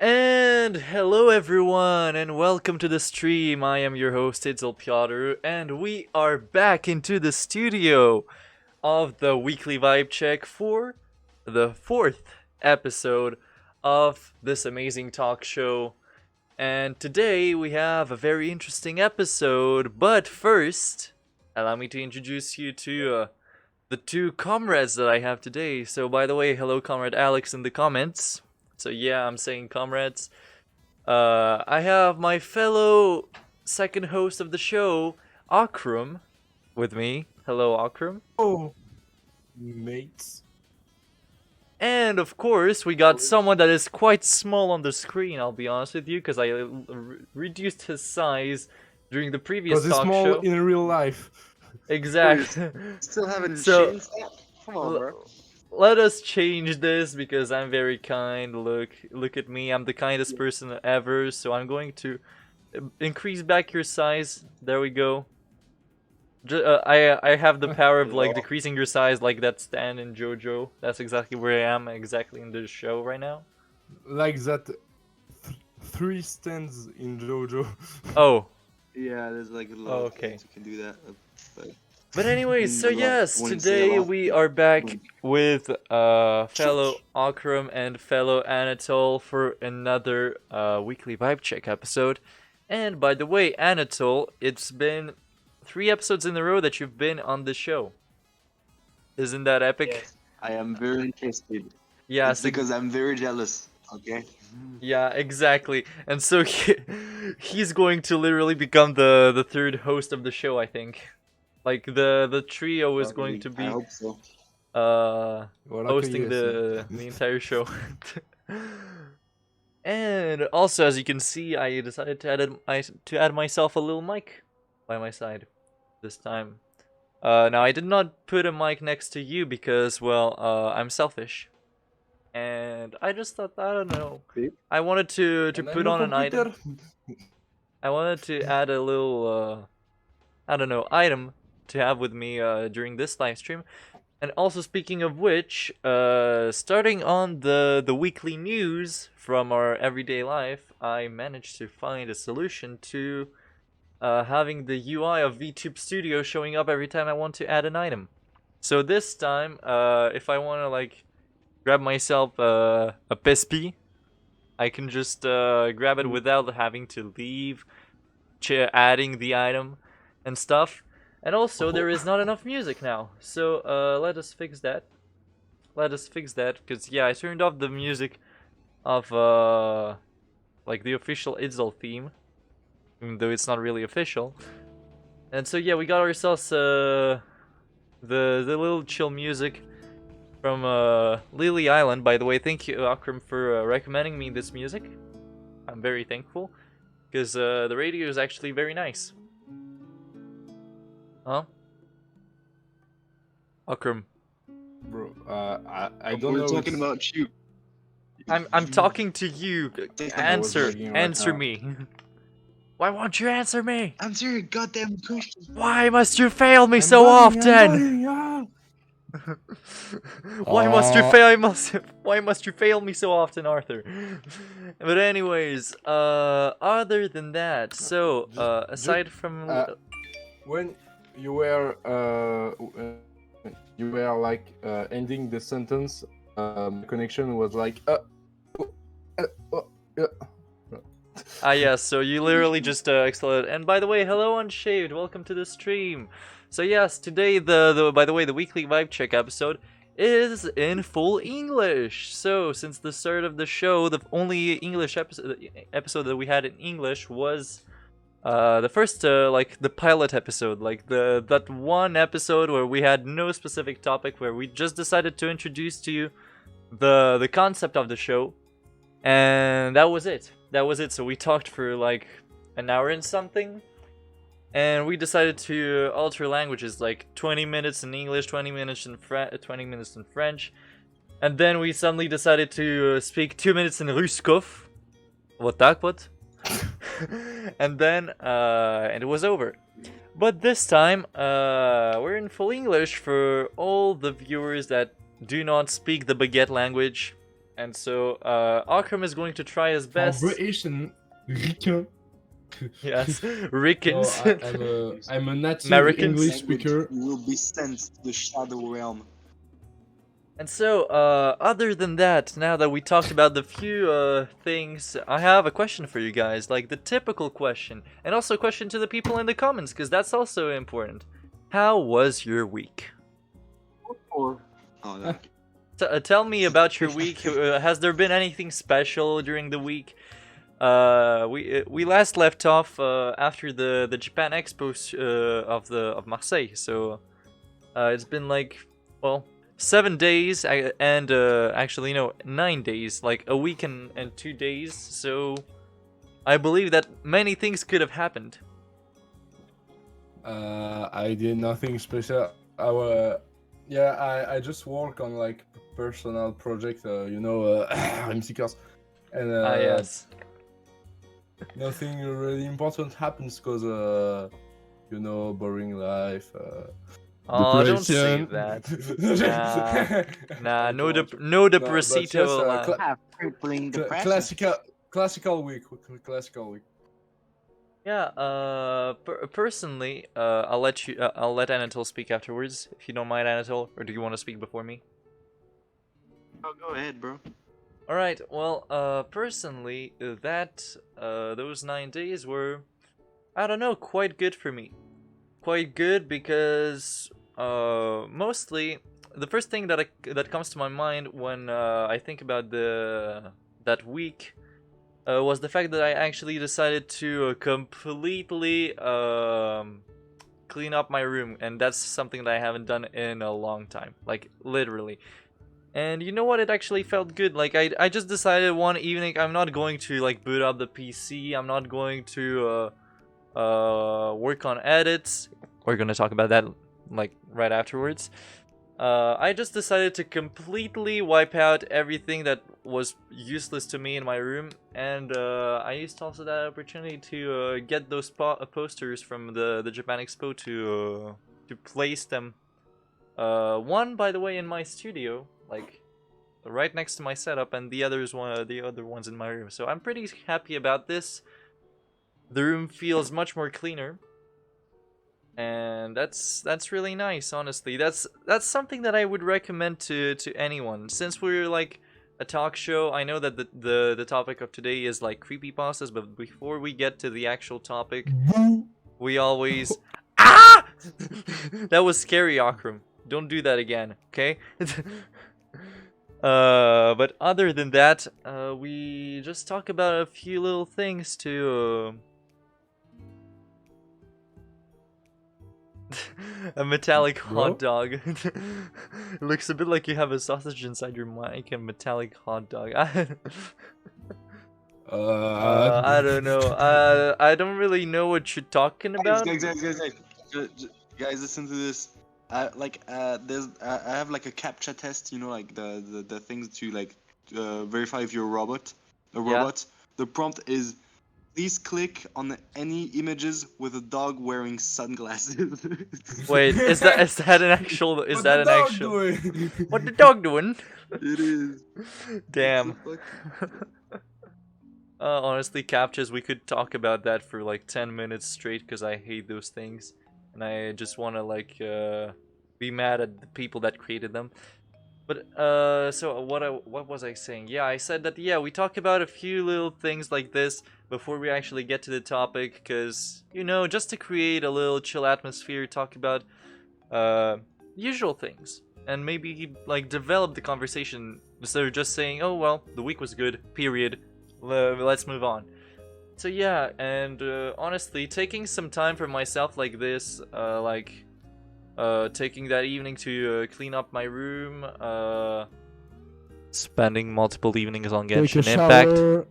And hello everyone, and welcome to the stream. I am your host Itzel Piotr, and we are back into the studio of the weekly vibe check for the fourth episode of this amazing talk show. And today we have a very interesting episode, but first, allow me to introduce you to the two comrades that I have today. So, by the way, hello, comrade Alex in the comments. So yeah, I'm saying comrades. I have my fellow second host of the show, Akram, with me. Hello, Akram. Oh, mates. And of course, we got someone that is quite small on the screen, I'll be honest with you, because I reduced his size during the previous Because it's talk small show. in real life. Exactly. Still haven't So- changed that? Come on, bro. Let us change this because I'm very kind. Look at me. I'm the kindest person ever. So I'm going to increase back your size. There we go. I have the power of like decreasing your size, like that Stan in JoJo. That's exactly where I am, exactly in the show right now. Like that three stands in JoJo. Oh, Yeah, there's like a lot Oh, of okay. things you can do that. But but anyways, so a lot- yes, wouldn't say a today lot. we are back with fellow Akram and fellow Anatole for another weekly vibe check episode. And by the way, Anatole, it's been 3 episodes in a row that you've been on the show. Isn't that epic? I am very interested. Yeah, It's so- because I'm very jealous. Okay. yeah, exactly. And so he's going to literally become the third host of the show, I think. Like the trio is going to I be hope so. Voilà hosting que the entire show. And also, as you can see, I decided to add myself a little mic by my side this time. Now I did not put a mic next to you because, well, I'm selfish, and I just thought, I don't know, See? I wanted to And put I'm on a an item. computer. I wanted to add a little, I don't know, item to have with me during this live stream. And also, speaking of which, starting on the weekly news from our everyday life, I managed to find a solution to having the UI of VTube Studio showing up every time I want to add an item. So this time, if I want to like grab myself a pespi, I can just grab it without having to leave adding the item and stuff. And also, there is not enough music now. So let us fix that. Because yeah, I turned off the music of like the official Itzel theme, even though it's not really official. And so yeah, we got ourselves the little chill music from Lily Island. By the way, thank you, Akram, for recommending me this music. I'm very thankful because the radio is actually very nice. Huh? Akram, Bro, I don't We're know. talking it's- about you. I'm talking to you. Answer, lagging right answer now. me. Why won't you answer me? Answer your goddamn question. Why must you fail me I'm so lagging, I'm often? lagging, ah! Why must you fail me so often, Arthur? But anyways, other than that, so aside from When you were like ending the sentence, connection was like yeah, so you literally just exploded. And by the way, hello Unshaved, welcome to the stream. So yes, today by the way, the weekly vibe check episode is in full English. So since the start of the show, the only English episode that we had in English was the first like the pilot episode, like that one episode where we had no specific topic, where we just decided to introduce to you the concept of the show, and that was it. So we talked for like an hour and something, and we decided to alter languages, like 20 minutes in English, 20 minutes in French, and then we suddenly decided to speak 2 minutes in Ruskov. Вот так вот. And then and it was over. But this time we're in full English for all the viewers that do not speak the baguette language. And so Akram is going to try his best. British and ricain. Yes, No, Rickens. I'm a native Americans. English speaker. Will be sent to the shadow realm. And so, other than that, now that we talked about the few things, I have a question for you guys, like the typical question, and also a question to the people in the comments, because that's also important. How was your week? Oh, no. Tell me about your week. Has there been anything special during the week? We last left off after the Japan Expo of Marseille, so it's been like, well, 7 days and actually no, 9 days, like a week and 2 days. So I believe that many things could have happened. I did nothing special. I just work on like personal project. I'm seekers, and Yes. nothing really important happens because boring life. Oh, don't say that. Nah, no depressito. Crippling depression. Classical week. Yeah. Personally, I'll let Anatole speak afterwards, if you don't mind, Anatole. Or do you want to speak before me? Oh, go ahead, bro. All right. Well, personally, those 9 days were, I don't know, quite good for me. Quite good because mostly the first thing that comes to my mind when I think about that week was the fact that I actually decided to completely clean up my room, and that's something that I haven't done in a long time, like literally. And you know what? It actually felt good. Like I just decided one evening I'm not going to like boot up the PC. I'm not going to work on edits. We're gonna talk about that like right afterwards. I just decided to completely wipe out everything that was useless to me in my room, and I used also that opportunity to get those posters from the Japan Expo to place them. One, by the way, in my studio, like right next to my setup, and the other ones in my room. So I'm pretty happy about this. The room feels much more cleaner, and that's really nice. Honestly, that's something that I would recommend to anyone. Since we're like a talk show, I know that the topic of today is like creepypastas, but before we get to the actual topic, we always ah that was scary, Akram. Don't do that again, okay? But other than that, we just talk about a few little things to a metallic hot dog. It looks a bit like you have a sausage inside your mic. A metallic hot dog. I don't know. I don't really know what you're talking about. Guys, listen to this. I have like a captcha test. You know, like the things to like verify if you're a robot. The prompt is, please click on any images with a dog wearing sunglasses. Wait, is that an actual? Is that an actual? What the dog doing? It is. Damn. Honestly, captchas, we could talk about that for like 10 minutes straight because I hate those things, and I just want to like be mad at the people that created them. But so what was I saying? Yeah, I said that we talk about a few little things like this before we actually get to the topic, because just to create a little chill atmosphere, talk about usual things, and maybe like develop the conversation instead of just saying, oh well, the week was good, period, let's move on. So yeah, and honestly, taking some time for myself like this, taking that evening to clean up my room, spending multiple evenings on Genshin Impact.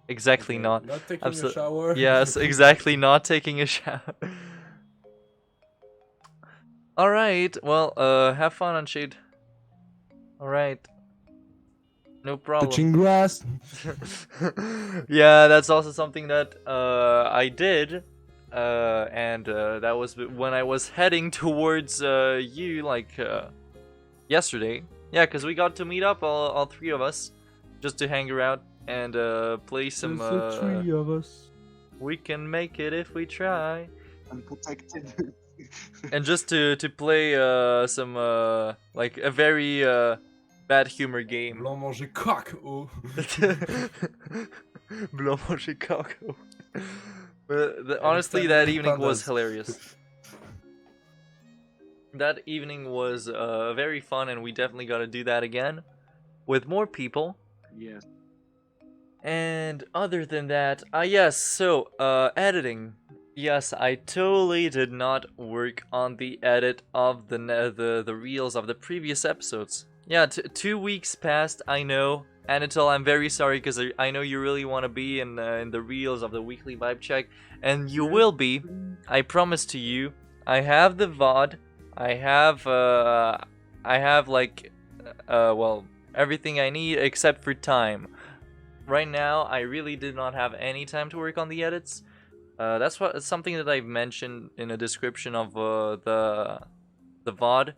Exactly, Okay, not taking a shower. Yes, exactly, not taking a shower. Alright, well, have fun, Unshade. Alright. No problem. Touching grass. Yeah, that's also something that I did. And that was when I was heading towards you, like yesterday. Yeah, because we got to meet up, all three of us, just to hang around and play some. There's the three of us. We can make it if we try. Unprotected. And just to play some like a very bad humor game. Blanc manger coq. Oh. Blanc manger coq. But honestly, that evening was hilarious. That evening was very fun, and we definitely got to do that again with more people. Yes. And other than that, yes, so editing. Yes, I totally did not work on the edit of the reels of the previous episodes. Yeah, 2 weeks passed, I know. Anatole, I'm very sorry because I know you really want to be in the reels of the weekly vibe check, and you will be. I promise to you. I have the VOD. I have like well, everything I need except for time. Right now, I really did not have any time to work on the edits. That's something that I've mentioned in a description of the VOD,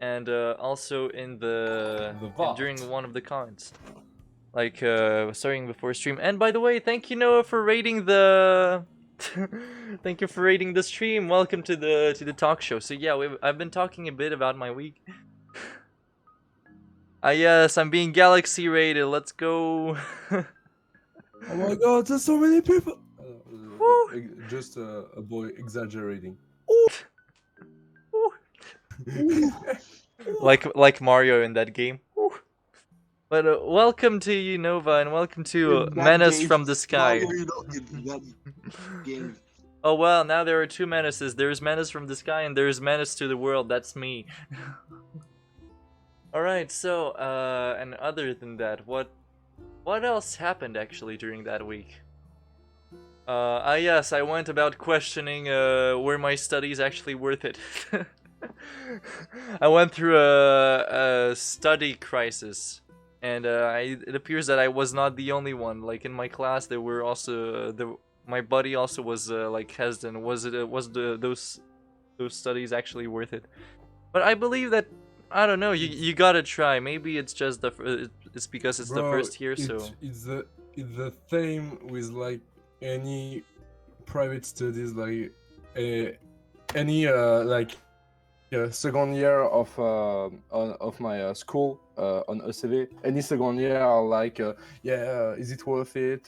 and also in during one of the comments, like starting before stream. And by the way, thank you Noah for rating the thank you for rating the stream. Welcome to the talk show. So yeah, I've been talking a bit about my week. Yes, I'm being galaxy rated. Let's go. Oh my god, there's so many people. Just a boy exaggerating. like Mario in that game. But welcome to you, Nova, and welcome to Menace from the Sky. Oh well, now there are two menaces. There's Menace from the Sky and there's Menace to the World. That's me. Alright, so, and other than that, what else happened actually during that week? Yes, I went about questioning were my studies actually worth it. I went through a study crisis, and it appears that I was not the only one. Like in my class, there were also my buddy also was like hesitant. Was those studies actually worth it? But I believe that, I don't know. You gotta try. Maybe it's just it's because it's the first year. So it's the same with like any private studies, like any like second year of my school on ECV. Any second year are like is it worth it,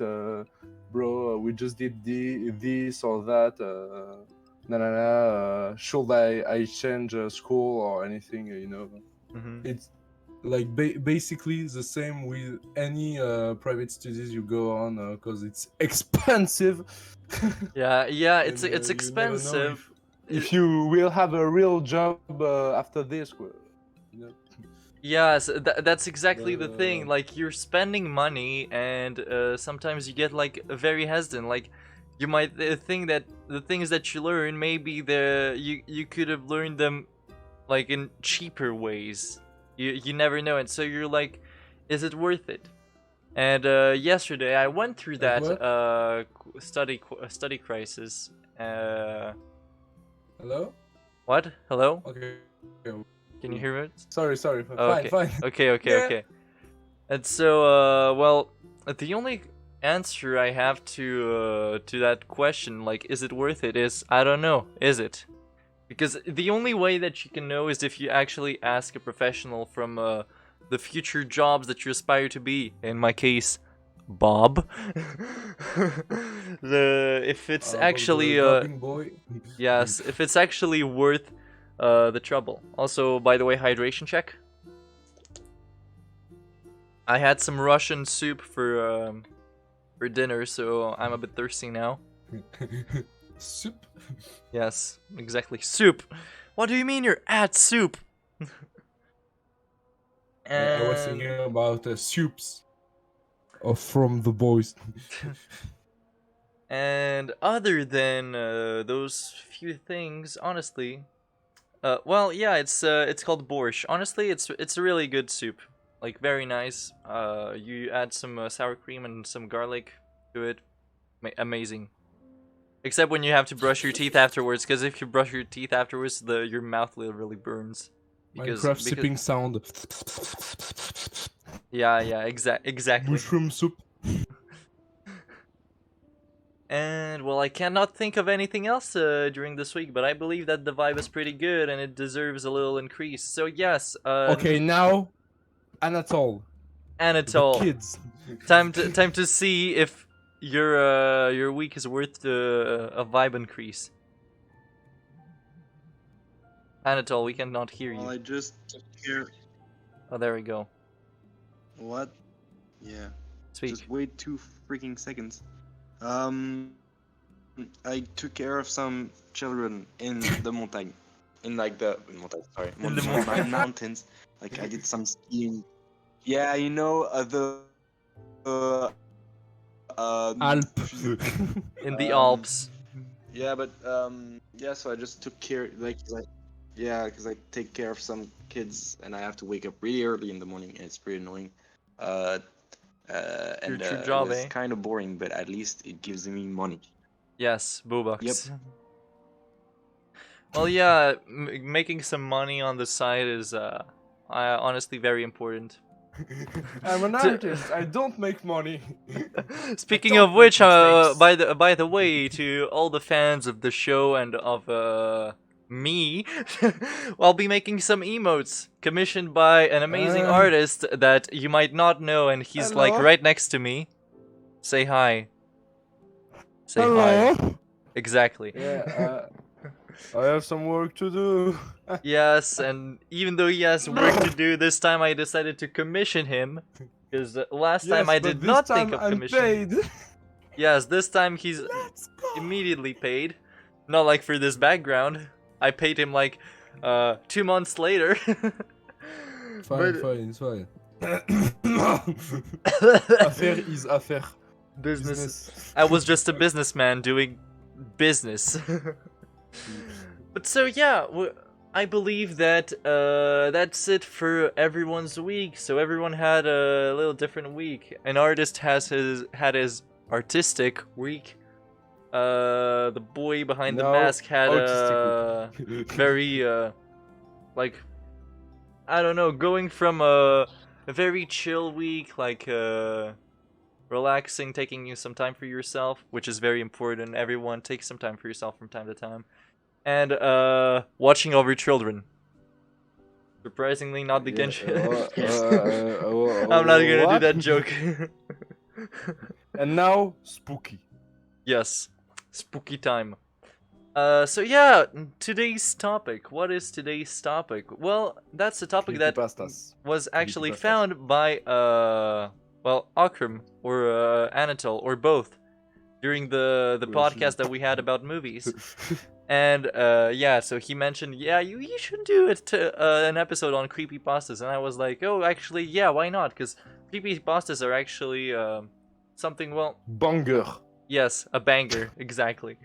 bro? We just did this or that. Should I change school or anything? You know, it's like basically the same with any private studies you go on, because it's expensive. yeah, it's expensive. If you will have a real job after this, you know. Yes, that's exactly the thing. Like, you're spending money, and sometimes you get like very hesitant. Like, you might think that the things that you learn, maybe you could have learned them like in cheaper ways. You never know, and so you're like, is it worth it? And yesterday I went through that study crisis. Hello? What? Hello? Okay. Can you hear it? Sorry. Oh, okay. Fine. Okay. And so, well, the only answer I have to that question, like, is it worth it, is I don't know. Is it? Because the only way that you can know is if you actually ask a professional from the future jobs that you aspire to be. In my case, Bob. If it's actually boy. yes, if it's actually worth the trouble. Also, by the way, hydration check. I had some Russian soup for dinner, so I'm a bit thirsty now. Soup? Yes, exactly. Soup. What do you mean you're at soup? I was thinking about soups from the boys. And other than those few things, honestly, well, yeah, it's called borscht. Honestly, it's a really good soup. Like, very nice. You add some sour cream and some garlic to it. Amazing. Except when you have to brush your teeth afterwards, because if you brush your teeth afterwards, your mouth literally burns. Minecraft sipping sound. Yeah, exactly. Mushroom soup. And well, I cannot think of anything else during this week, but I believe that the vibe is pretty good and it deserves a little increase. So yes, Okay, now Anatole. The Anatole, kids. time to see if your week is worth a vibe increase. Anatole, we cannot hear Well, you. I just took care. Oh, there we go. What? Yeah. Speak. Just wait 2 freaking seconds. I took care of some children in the montagne. In like the sorry, In the mountains. Like I did some skiing. Yeah, you know Alpes. In the Alps. Yeah, but yeah. So I just took care, yeah, because I take care of some kids, and I have to wake up really early in the morning, and it's pretty annoying. And true job, it was eh? kind of boring, but at least it gives me money. Yes, Boobucks. Yep. Well, yeah, making some money on the side is honestly very important. I'm an artist. I don't make money. Speaking don't of which, make mistakes. by the way, to all the fans of the show and of me, I'll be making some emotes commissioned by an amazing artist that you might not know, and he's like Hello? right next to me. Say hi. Say hi. Exactly. Yeah, I have some work to do. Yes, and even though he has work to do, this time I decided to commission him. Because last time I did not think of commission. Paid. Yes, this time he's Let's go. immediately paid. Not like for this background. I paid him like 2 months later. Fine, it's fine. Affaire is affaire. Business. I was just a businessman doing business. But so yeah, I believe that that's it for everyone's week. So everyone had a little different week. An artist had his artistic week. The boy behind the No, mask had autistic a week. very like, I don't know, going from a very chill week, like relaxing, taking you some time for yourself, which is very important. Everyone take some time for yourself from time to time. And watching over children. Surprisingly, not the Genshin. I'm not gonna do that joke. And now, spooky. Yes, spooky time. So yeah, today's topic. What is today's topic? Well, that's a topic that Creepypastas. was actually Creepypastas. found by well, Akram or Anatole or both during the podcast that we had about movies. And yeah, so he mentioned, yeah, you should do an episode on creepypastas, and I was like, oh, actually, yeah, why not? Because creepypastas are actually something, well, Banger. yes, a banger, exactly.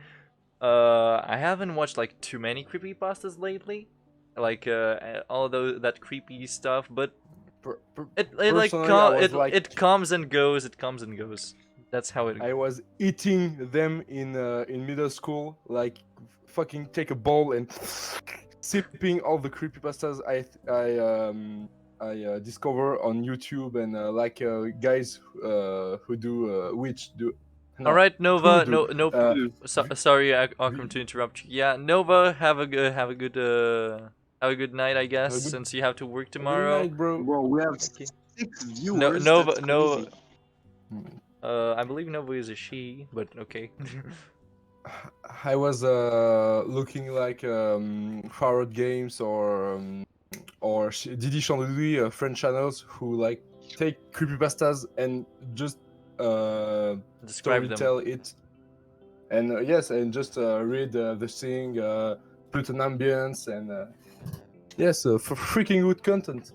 I haven't watched like too many creepypastas lately, like all that creepy stuff, but it it comes and goes. It comes and goes. That's how it. I was eating them in middle school, like fucking take a bowl and sipping all the creepypastas I discover on YouTube and like guys who do which do. No, All right, Nova. who do, Sorry, Akram, to interrupt you. Yeah, Nova, have a good night, I guess, Have a good- since you have to work Good tomorrow. night, bro. Bro, we have Okay. 6 viewers. Nova, that's Nova. crazy. I believe Nova is a she, but okay. I was looking like Farrod Games or Didi Chandelier French channels who like take creepypastas and just Describe them. tell it, and yes, and just read the thing, put an ambience, and yes, for freaking good content.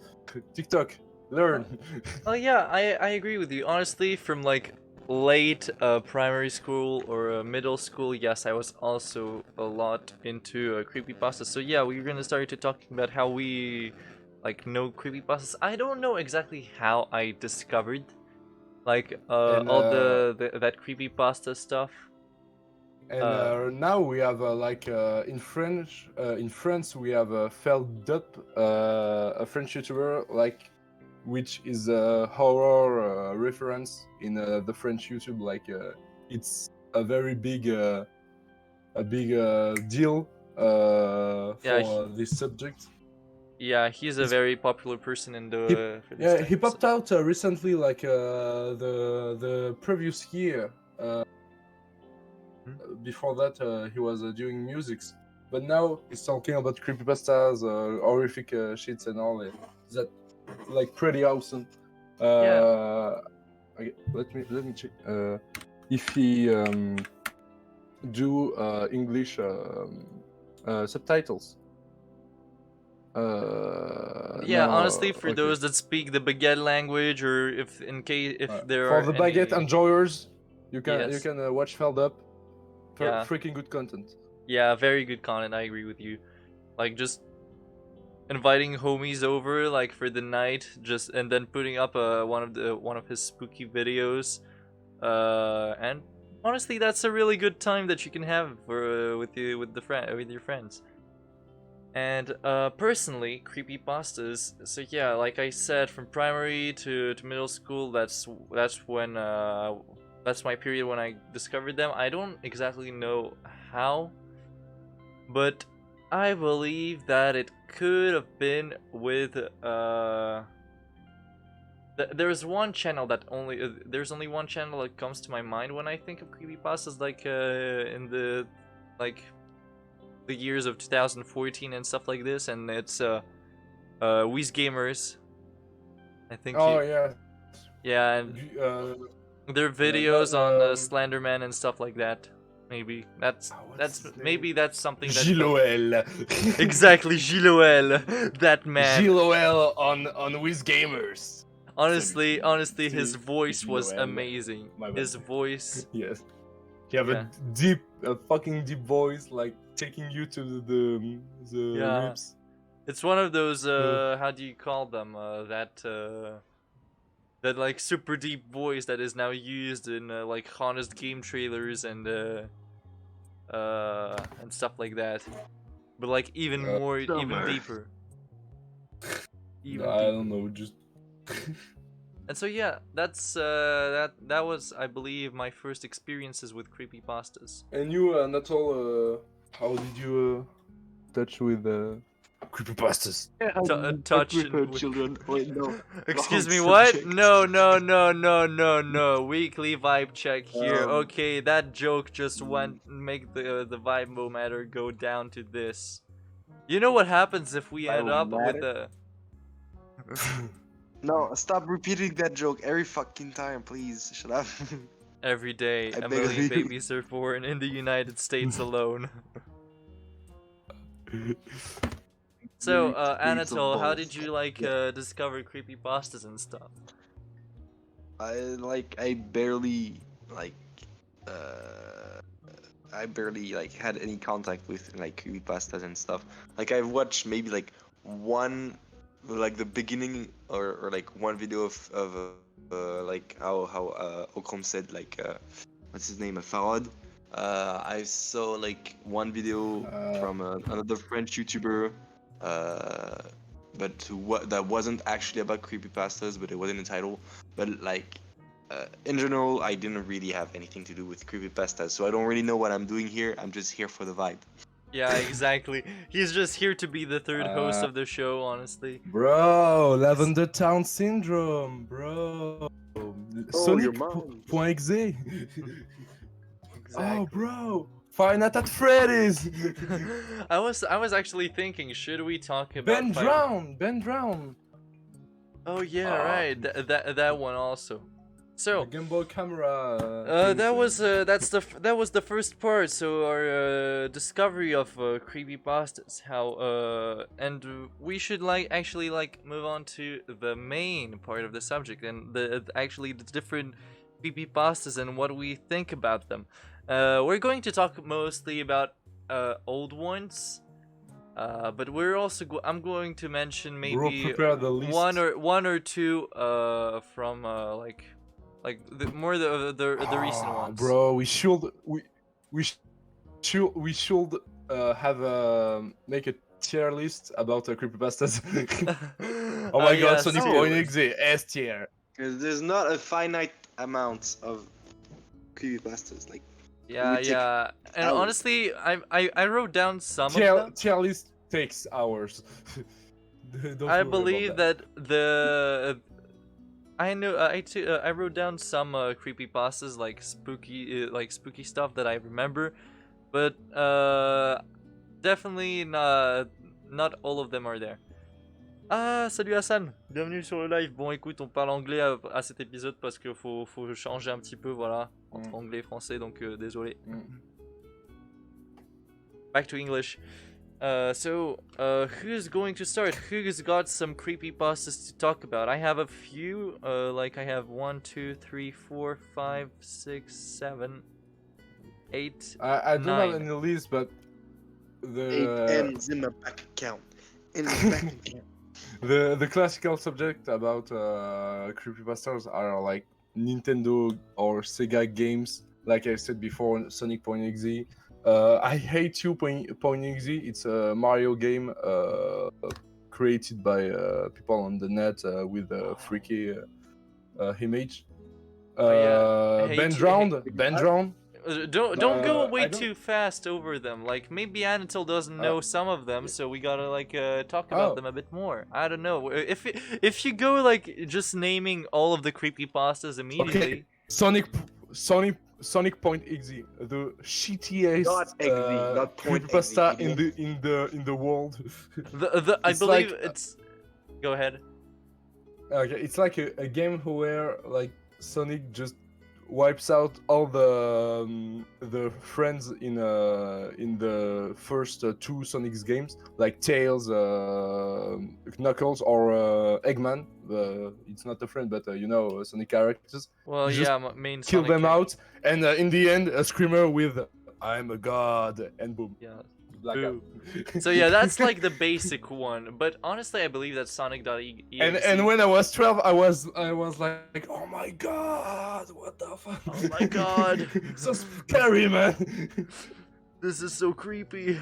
TikTok, learn. Oh yeah, I agree with you. Honestly, from like late primary school or middle school, yes, I was also a lot into creepypastas. So yeah, we're gonna start to talking about how we like know creepypastas. I don't know exactly how I discovered like And, all that creepypasta stuff. And now we have in France we have Felled Up, a French YouTuber which is a horror reference in the French YouTube. It's a very big deal for this subject. Yeah, he's a very popular person in the. He popped out recently, the previous year. Before that, he was doing musics, but now he's talking about creepypastas, horrific shits, and all that. Pretty awesome. Okay, let me check. If he do English subtitles. Honestly, for those that speak the baguette language, or if there are for the baguette enjoyers, you can Yes. watch Felled Up. Yeah. Freaking good content. Yeah, very good content. I agree with you. Just inviting homies over for the night, and then putting up one of his spooky videos, and honestly, that's a really good time that you can have with your friends. And personally, creepypastas. So yeah, like I said, from primary to middle school, that's when that's my period when I discovered them. I don't exactly know how, but I believe that it could have been with there's one channel that there's only one channel that comes to my mind when I think of creepypastas, in the years of 2014 and stuff like this, and it's We's Gamers. I think. Yeah. Yeah, and their videos on Slenderman and stuff like that. Maybe that's something that. Giloel. Exactly, Giloel, that man. Giloel on Wiz Gamers. Honestly, his voice was amazing. His voice. Yes. He have a fucking deep voice, taking you to the ribs. It's one of those how do you call them? That super deep voice that is now used in honest game trailers and stuff like that, but even more, even deeper. I don't know, just. And so yeah, that's that was, I believe, my first experiences with creepypastas. And you, Natal, how did you touch with creepypastas? Touch with children. Wait, no. Excuse me, Wrong what? subject. No. Weekly vibe check here. Okay, that joke just make the vibe matter go down to this. You know what happens if we end up with a... No, stop repeating that joke every fucking time, please. Shut up. Every day, I a beg million you. babies are born in the United States alone. So, Anatole, how did you discover creepypastas and stuff? I barely had any contact with creepypastas and stuff. I've watched maybe one, the beginning or one video of how Okrom said what's his name, Farad. I saw one video from another French YouTuber, but that wasn't actually about creepypastas, but it was in the title. But in general, I didn't really have anything to do with creepypastas, so I don't really know what I'm doing here. I'm just here for the vibe. Yeah, exactly. He's just here to be the third host of the show, honestly. Bro, Lavender Town Syndrome, bro. Sonic.exe. Exactly. Oh, bro. Five Nights at Freddy's. I was actually thinking, should we talk about Ben Drown. Oh yeah, right. That one also. So Game Boy camera. that was the first part. So our discovery of creepypastas. And we should actually move on to the main part of the subject and the different creepypastas and what we think about them. We're going to talk mostly about old ones. But we're also I'm going to mention maybe one or two from the recent ones. Bro, we we should have make a tier list about creepypastas. Oh my god, yes. Sonic.exe S tier. Because there's not a finite amount of creepypastas. Like, Yeah, would take yeah. And hours. honestly, I wrote down some of them. Tier list takes hours. Don't I worry believe about that I know I wrote down some creepypastas like spooky stuff that I remember, but definitely not all of them are there. Ah, salut Hassan, bienvenue sur le live. Bon, écoute, on parle anglais à cet épisode parce qu'il faut changer un petit peu, voilà, entre anglais et français, donc désolé. Back to English. Who's going to start? Who's got some creepypastas to talk about? I have a few, like I have 1, 2, 3, 4, 5, 6, 7, 8, I don't 9. have any list, but 8 the M's in my bank account. In my bank account. the classical subject about creepypastas are like Nintendo or Sega games. Like I said before, Sonic.exe. I hate you.exe. It's a Mario game created by people on the net with a freaky image. Hate Bend you- round. Don't go I way don't- too fast over them. Like maybe Anatol doesn't know some of them, so we gotta like talk Oh. about them a bit more. I don't know if you go like just naming all of the creepypastas immediately. Sonic.exe, the shittiest Not exe, not point creepypasta exe, in the world. I It's believe like- it's. Go ahead. Okay, it's like a game where like Sonic just wipes out all the friends in the first two Sonic's games, like Tails, Knuckles, or Eggman. It's not a friend, but you know, Sonic characters. Well, You just yeah, main Kill Sonic them character. out, and in the end, a screamer with "I'm a god," and boom, Yeah. blackout. So yeah, that's like the basic one. But honestly, I believe that Sonic.exe. And when I was 12, I was like, oh my god, what the fuck? Oh my god. So scary, man. This is so creepy.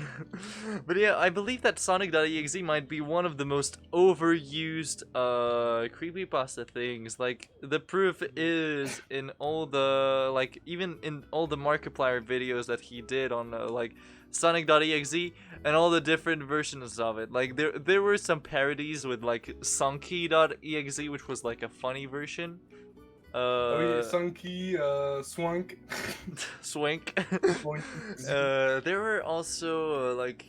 But yeah, I believe that Sonic.exe might be one of the most overused creepypasta things. Like, the proof is in all the, like, even in all the Markiplier videos that he did on, like, Sonic.exe and all the different versions of it. Like, there were some parodies with, like, Sonky.exe, which was, like, a funny version. Sunky, Swank. Swink. Swank. There were also like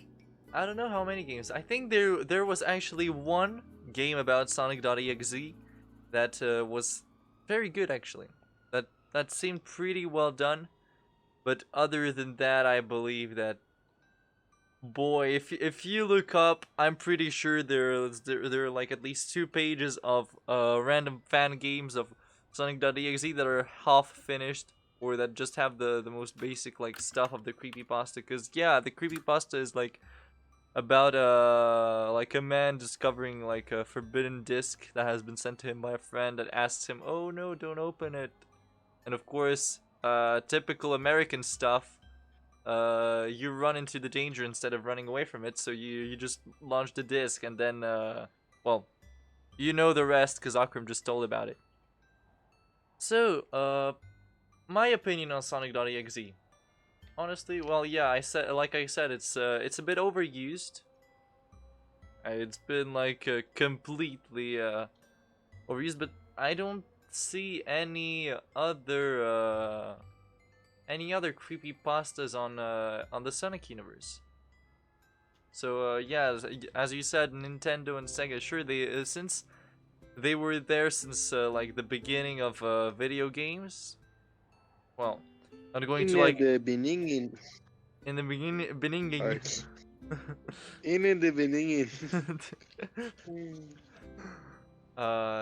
I don't know how many games. I think there was actually one game about Sonic.exe that was very good actually. That seemed pretty well done. But other than that, I believe that boy, if you look up, I'm pretty sure there are like at least 2 pages of random fan games of Sonic.exe that are half finished or that just have the most basic like stuff of the creepypasta. Because yeah, the creepypasta is like about like a man discovering like a forbidden disc that has been sent to him by a friend that asks him, oh no, don't open it. And of course, typical American stuff, you run into the danger instead of running away from it, so you just launch the disc and then well, you know the rest because Akram just told about it. So, my opinion on Sonic.exe. Honestly, well, yeah, I said it's a bit overused. It's been like completely overused, but I don't see any other creepypastas on the Sonic universe. So yeah, as you said, Nintendo and Sega, sure, they since they were there since like the beginning of video games. Well, I'm going to like the beginning. in the beginning. In the beginning.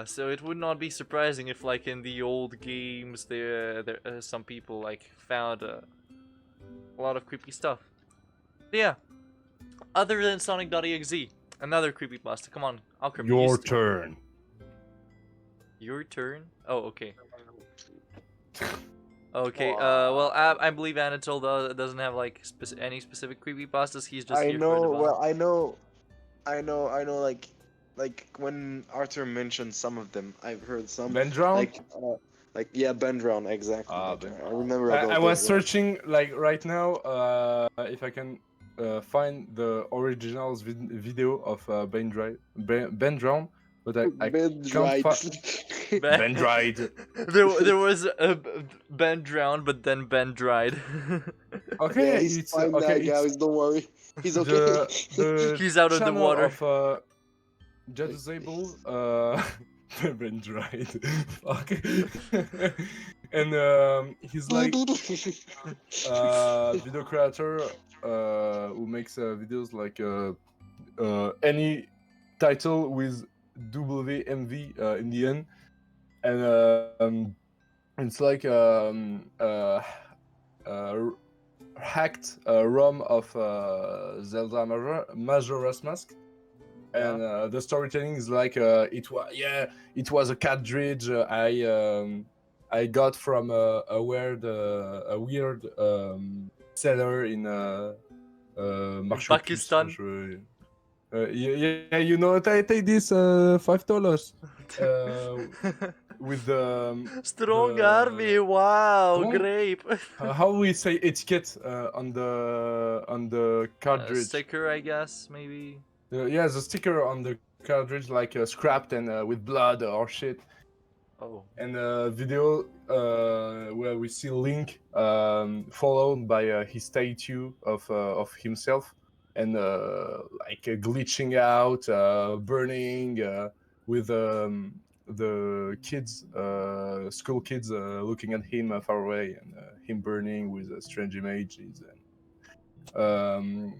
So it would not be surprising if, like in the old games, there some people like found a lot of creepy stuff. But yeah, other than Sonic.exe, another creepypasta. Come on, Alcrum. Your turn. Your turn? Oh, okay. Okay. Wow. Well, I believe Anatole doesn't have like any specific creepypastas. He's just I here for know. the Well, vibe. I know. Like when Arthur mentioned some of them, I've heard some. Ben Drown? Like yeah, Ben Drown, exactly. Ben I remember I about was that. searching like right now if I can find the originals video of Ben Drown, but I Ben can't Dried. find Ben Dried. there was a Ben drowned, but then Ben dried. Okay, Yeah, he's it's fine now, okay. guys. It's Don't worry. He's okay. the He's out of the channel water. of Jedusable Ben Dried. Fuck. And he's like video creator who makes videos like any title with WMV in the end, and it's like hacked ROM of Zelda Majora's Mask. And the storytelling is like it was a cartridge I got from a weird seller in Pakistan. Yeah, you know what? I take this $5 with the Strong the- army. Wow, Come on. grape. how we say etiquette on the cartridge. Sticker, I guess, maybe. Yeah, the sticker on the cartridge like scrapped and with blood or shit. Oh. And a video where we see Link followed by his statue of himself and like glitching out, burning with the kids, school kids looking at him far away and him burning with strange images. And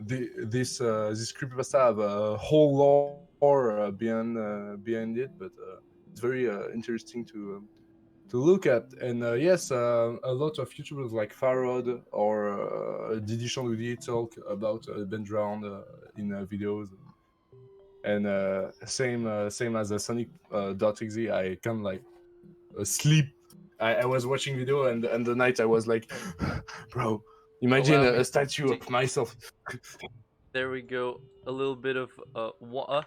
this creepypasta have a whole lore behind it, but it's very interesting to look at. And yes, a lot of YouTubers like Farod or Didi Chandoudi talk about Ben Drowned in videos. And same as Sonic.exe, I can like sleep. I was watching video and the night I was like, bro, imagine Allow me a statue to- of myself. There we go. A little bit of what?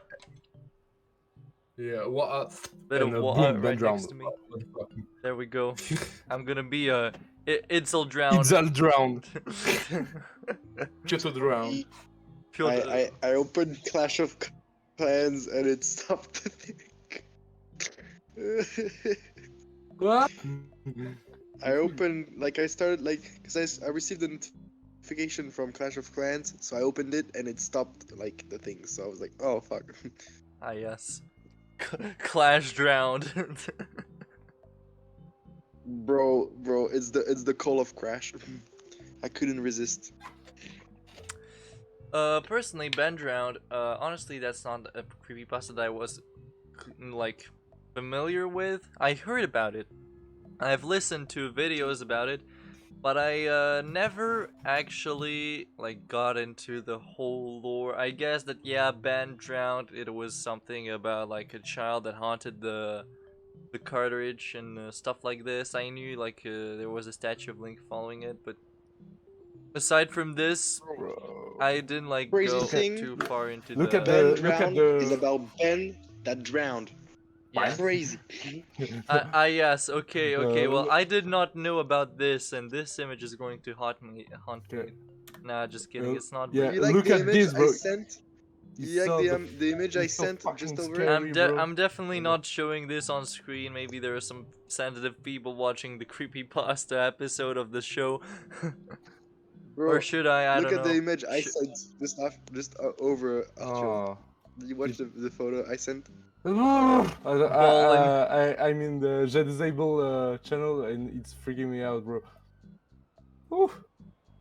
Yeah, what? Bit of And what boom, Ben right Drowned. next to me. There we go. I'm gonna be it's all drowned. It's all drowned. Just a drown. I opened Clash of Clans and it stopped the thing. What? I opened, like, I started, like, because I received a notification from Clash of Clans, so I opened it and it stopped, like, the thing. So I was like, oh, fuck. Ah, yes. Clash drowned. Bro, it's the call of Crash. I couldn't resist. Personally, Ben drowned. Honestly, that's not a creepypasta that I was like familiar with. I heard about it. I've listened to videos about it, but I never actually like got into the whole lore. I guess that yeah, Ben drowned. It was something about like a child that haunted the cartridge and stuff like this. I knew like there was a statue of Link following it, but aside from this, I didn't like Crazy go thing, too far into look the. at Ben look at Drowned the- is about Ben that drowned. Yeah. Crazy. Yes, okay. Well, No. I did not know about this, and this image is going to haunt me. Okay. Nah, just kidding. It's not. Yeah, real. You like look the at image this, bro. I sent? You like the image I it's so sent fucking just over scary. it? bro. I'm definitely not showing this on screen. Maybe there are some sensitive people watching the creepypasta episode of the show. Bro, Or should I? I look don't at know. the image I sent just over. Oh. Did you watch the photo I sent? I'm in the Jedusable channel and it's freaking me out, bro. Whew.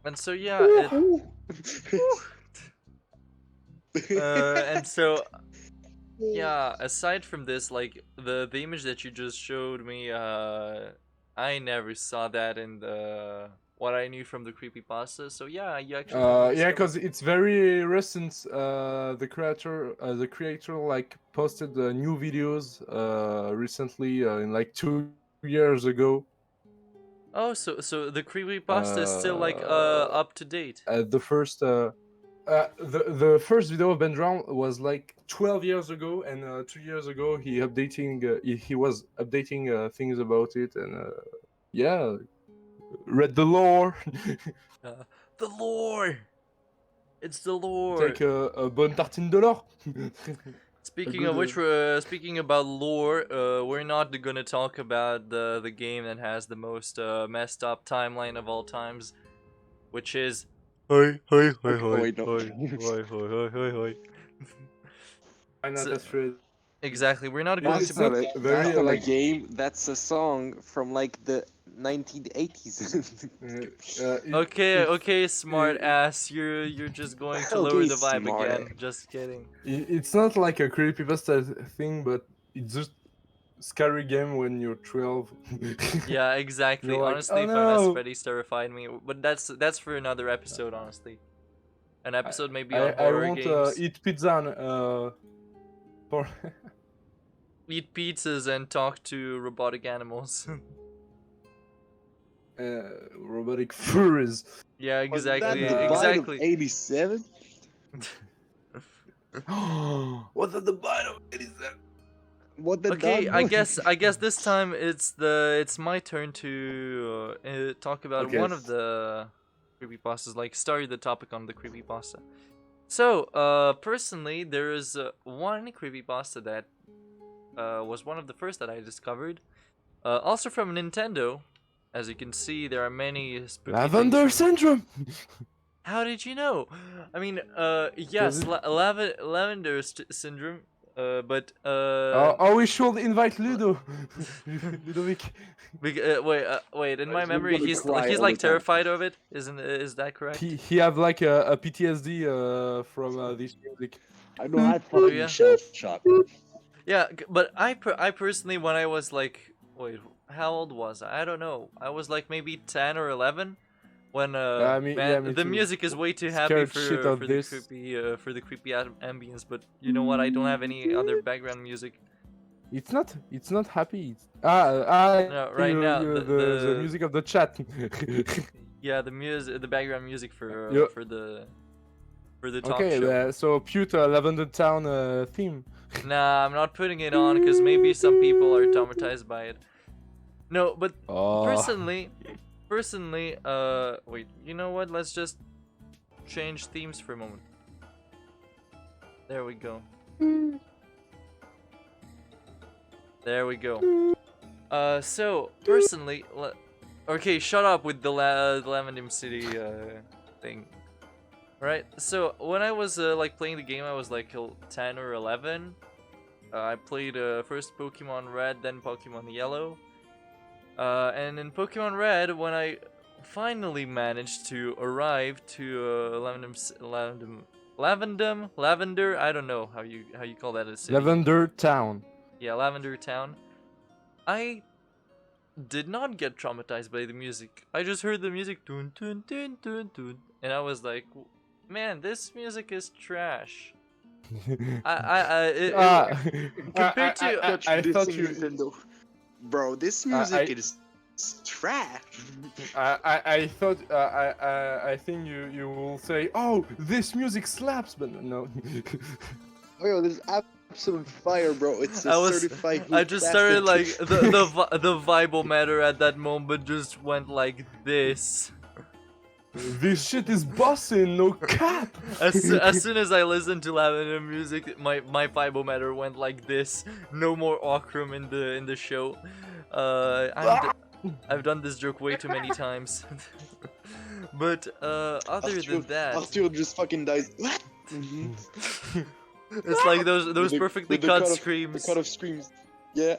And so yeah, and so yeah. Aside from this, like the image that you just showed me, I never saw that in the what I knew from the creepypasta. So yeah, you actually. Yeah, discovered- because it's very recent. The creator like posted new videos recently in like 2 years ago. Oh, so the creepypasta is still like up to date. The first video of Ben Drown was like 12 years ago, and 2 years ago he was updating things about it, and yeah, read the lore. The lore. It's the lore. Take a bonne tartine de l'or. Speaking good, of which, speaking about lore, we're not gonna talk about the game that has the most messed up timeline of all times, which is wait, no. I'm not So- afraid. Exactly. We're not going It's to. not That's very, not like- a game. That's a song from like the 1980s. Okay, smart ass. You're just going to lower Okay, the vibe smart again. Just kidding. It's not like a creepypasta thing, but it's just scary game when you're 12. Yeah, exactly. You're like, Honestly, "Oh, FMS no." Freddy's terrified me, but that's for another episode. Honestly, an episode maybe on I horror won't games. eat pizza for Eat pizzas and talk to robotic animals. robotic furries. Yeah, exactly. Was that the Exactly. 87. What's at the bottom? It is that. What the? Okay, dog I was? guess this time it's my turn to talk about Okay. one of the creepypastas, like start the topic on the creepypasta. So, personally, there is one creepypasta that was one of the first that I discovered. Also from Nintendo. As you can see, there are many spooky Lavender things from- syndrome. How did you know? I mean, yes, Does it- lavender syndrome. But Oh, we should invite Ludo. Ludovic. wait. In my He's memory, gonna he's cry he's all like the time. terrified of it. Is that correct? He have like a PTSD from this music. I know I Oh, fucking yeah? shell shocked. Yeah, but I personally, when I was like, wait, how old was I? I don't know. I was like maybe 10 or 11 when me the too. music is way too happy Scared shit for of the this. creepy ambience. But you know what? I don't have any other background music. It's not happy. No, right now, the the- music of the chat. Yeah, the background music for Yeah. for the talk Okay, show. so Pute Lavender Town theme. Nah, I'm not putting it on because maybe some people are traumatized by it. No, but Oh. personally, wait, you know what? Let's just change themes for a moment. There we go. There we go. So personally, okay, shut up with the Lavendum City thing. Right. So when I was like playing the game, I was like 10 or 11. I played first Pokemon Red, then Pokemon Yellow. And in Pokemon Red, when I finally managed to arrive to Lavender, I don't know how you call that a city. Lavender Town. Yeah, Lavender Town. I did not get traumatized by the music. I just heard the music, dun, dun, dun, dun, dun, and I was like, man, this music is trash. Compared to- I thought you. Nintendo. Bro, this music is trash. I thought I think you will say, oh, this music slaps, but no. Oh, yo, this is absolute fire, bro. It's a I was- certified. I just started like the vibometer at that moment just went like this. This shit is bussin', no cap. As soon as I listened to Lavender music, my vibometer went like this. No more Okrum in the show. I've done this joke way too many times. But other than that, Arthur just fucking dies. What? it's like those With the- perfectly with the cut cut of- screams. The cut of screams. Yeah.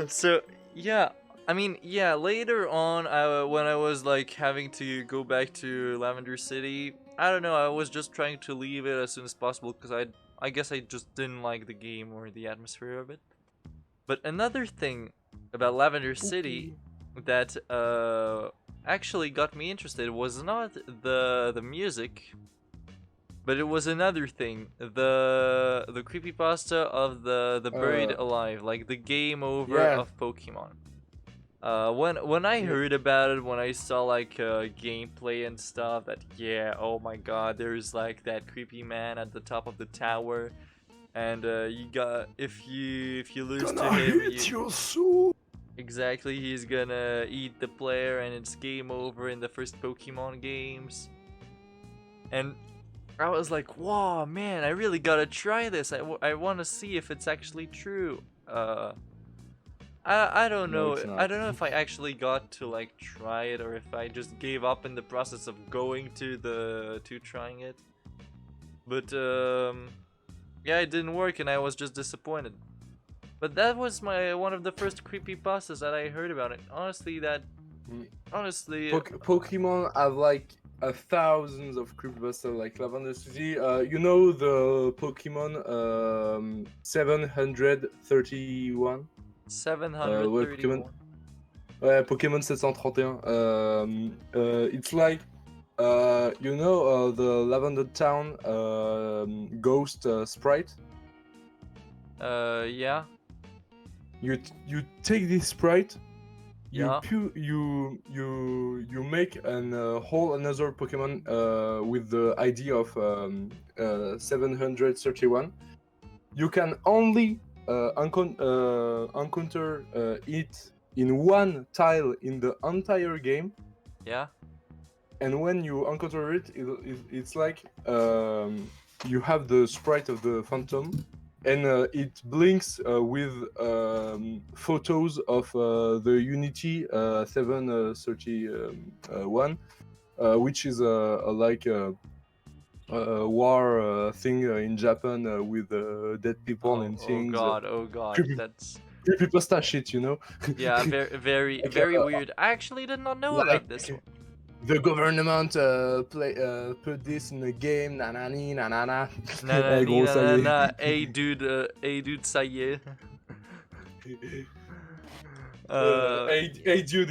So yeah, I mean, yeah, later on, when I was like having to go back to Lavender City, I don't know, I was just trying to leave it as soon as possible because I guess I just didn't like the game or the atmosphere of it. But another thing about Lavender City that actually got me interested was not the music, but it was another thing, the creepypasta of the buried alive, like the game over Yeah. of Pokemon. When I heard about it, when I saw like gameplay and stuff, that yeah, oh my god, there's like that creepy man at the top of the tower, and you got if you lose to him, your soul. exactly, he's gonna eat the player, and it's game over in the first Pokemon games. And I was like, wow, man, I really gotta try this. I want to see if it's actually true. I don't No, know. it's not. I don't know if I actually got to like try it or if I just gave up in the process of going to trying it. But yeah, it didn't work and I was just disappointed. But that was one of the first creepypastas that I heard about it. Honestly, Pokemon have like thousands of creepypasta like Lavender City. You know the Pokemon 731. 731. Ouais, Pokémon 731. It's like you know the Lavender Town ghost sprite. Yeah. You take this sprite. Yeah. You make an whole another Pokemon with the ID of 731. You can only encounter it in one tile in the entire game. Yeah. And when you encounter it, it's like you have the sprite of the Phantom, and it blinks with photos of the Unity 731, which is like a war thing in Japan with dead people and things. Oh god, that's Creepypasta shit, you know? yeah, very Like, very weird. I actually did not know about this one. The government put this in the game, nanani, nanana. Na Gros, ça y est. na. Hey dude, ça y est. Hey dude,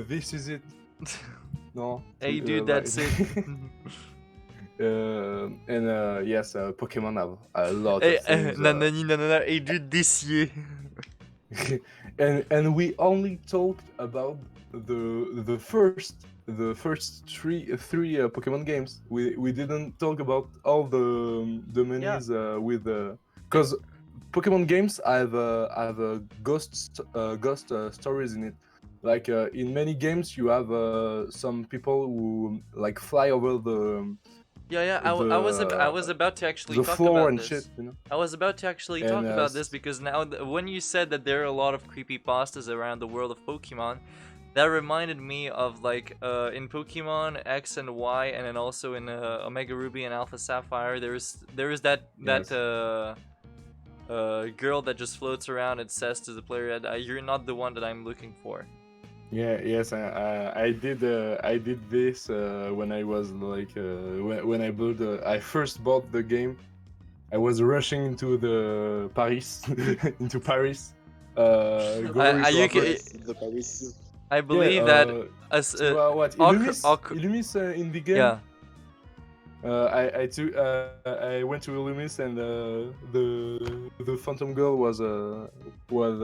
this is it. No. Hey dude, that's it. And yes, Pokemon have a lot Hey, of things. nanani, nanana. Hey dude, this year. and we only talked about the first three Pokemon games. We didn't talk about all the minis with because Pokemon games have ghost stories in it. Like in many games, you have some people who like fly over the I was about to actually the talk floor about and this. shit, you know. I was about to actually And, talk about this because now when you said that there are a lot of creepypastas around the world of Pokemon, that reminded me of like in Pokemon X and Y, and then also in Omega Ruby and Alpha Sapphire, there is that girl that just floats around and says to the player that you're not the one that I'm looking for. Yes, I did this when I was like when I first bought the game. I was rushing into the Paris into Paris. The Paris. I believe that as what Illumis in the game. yeah. I went to Illumis and the Phantom Girl was Okram was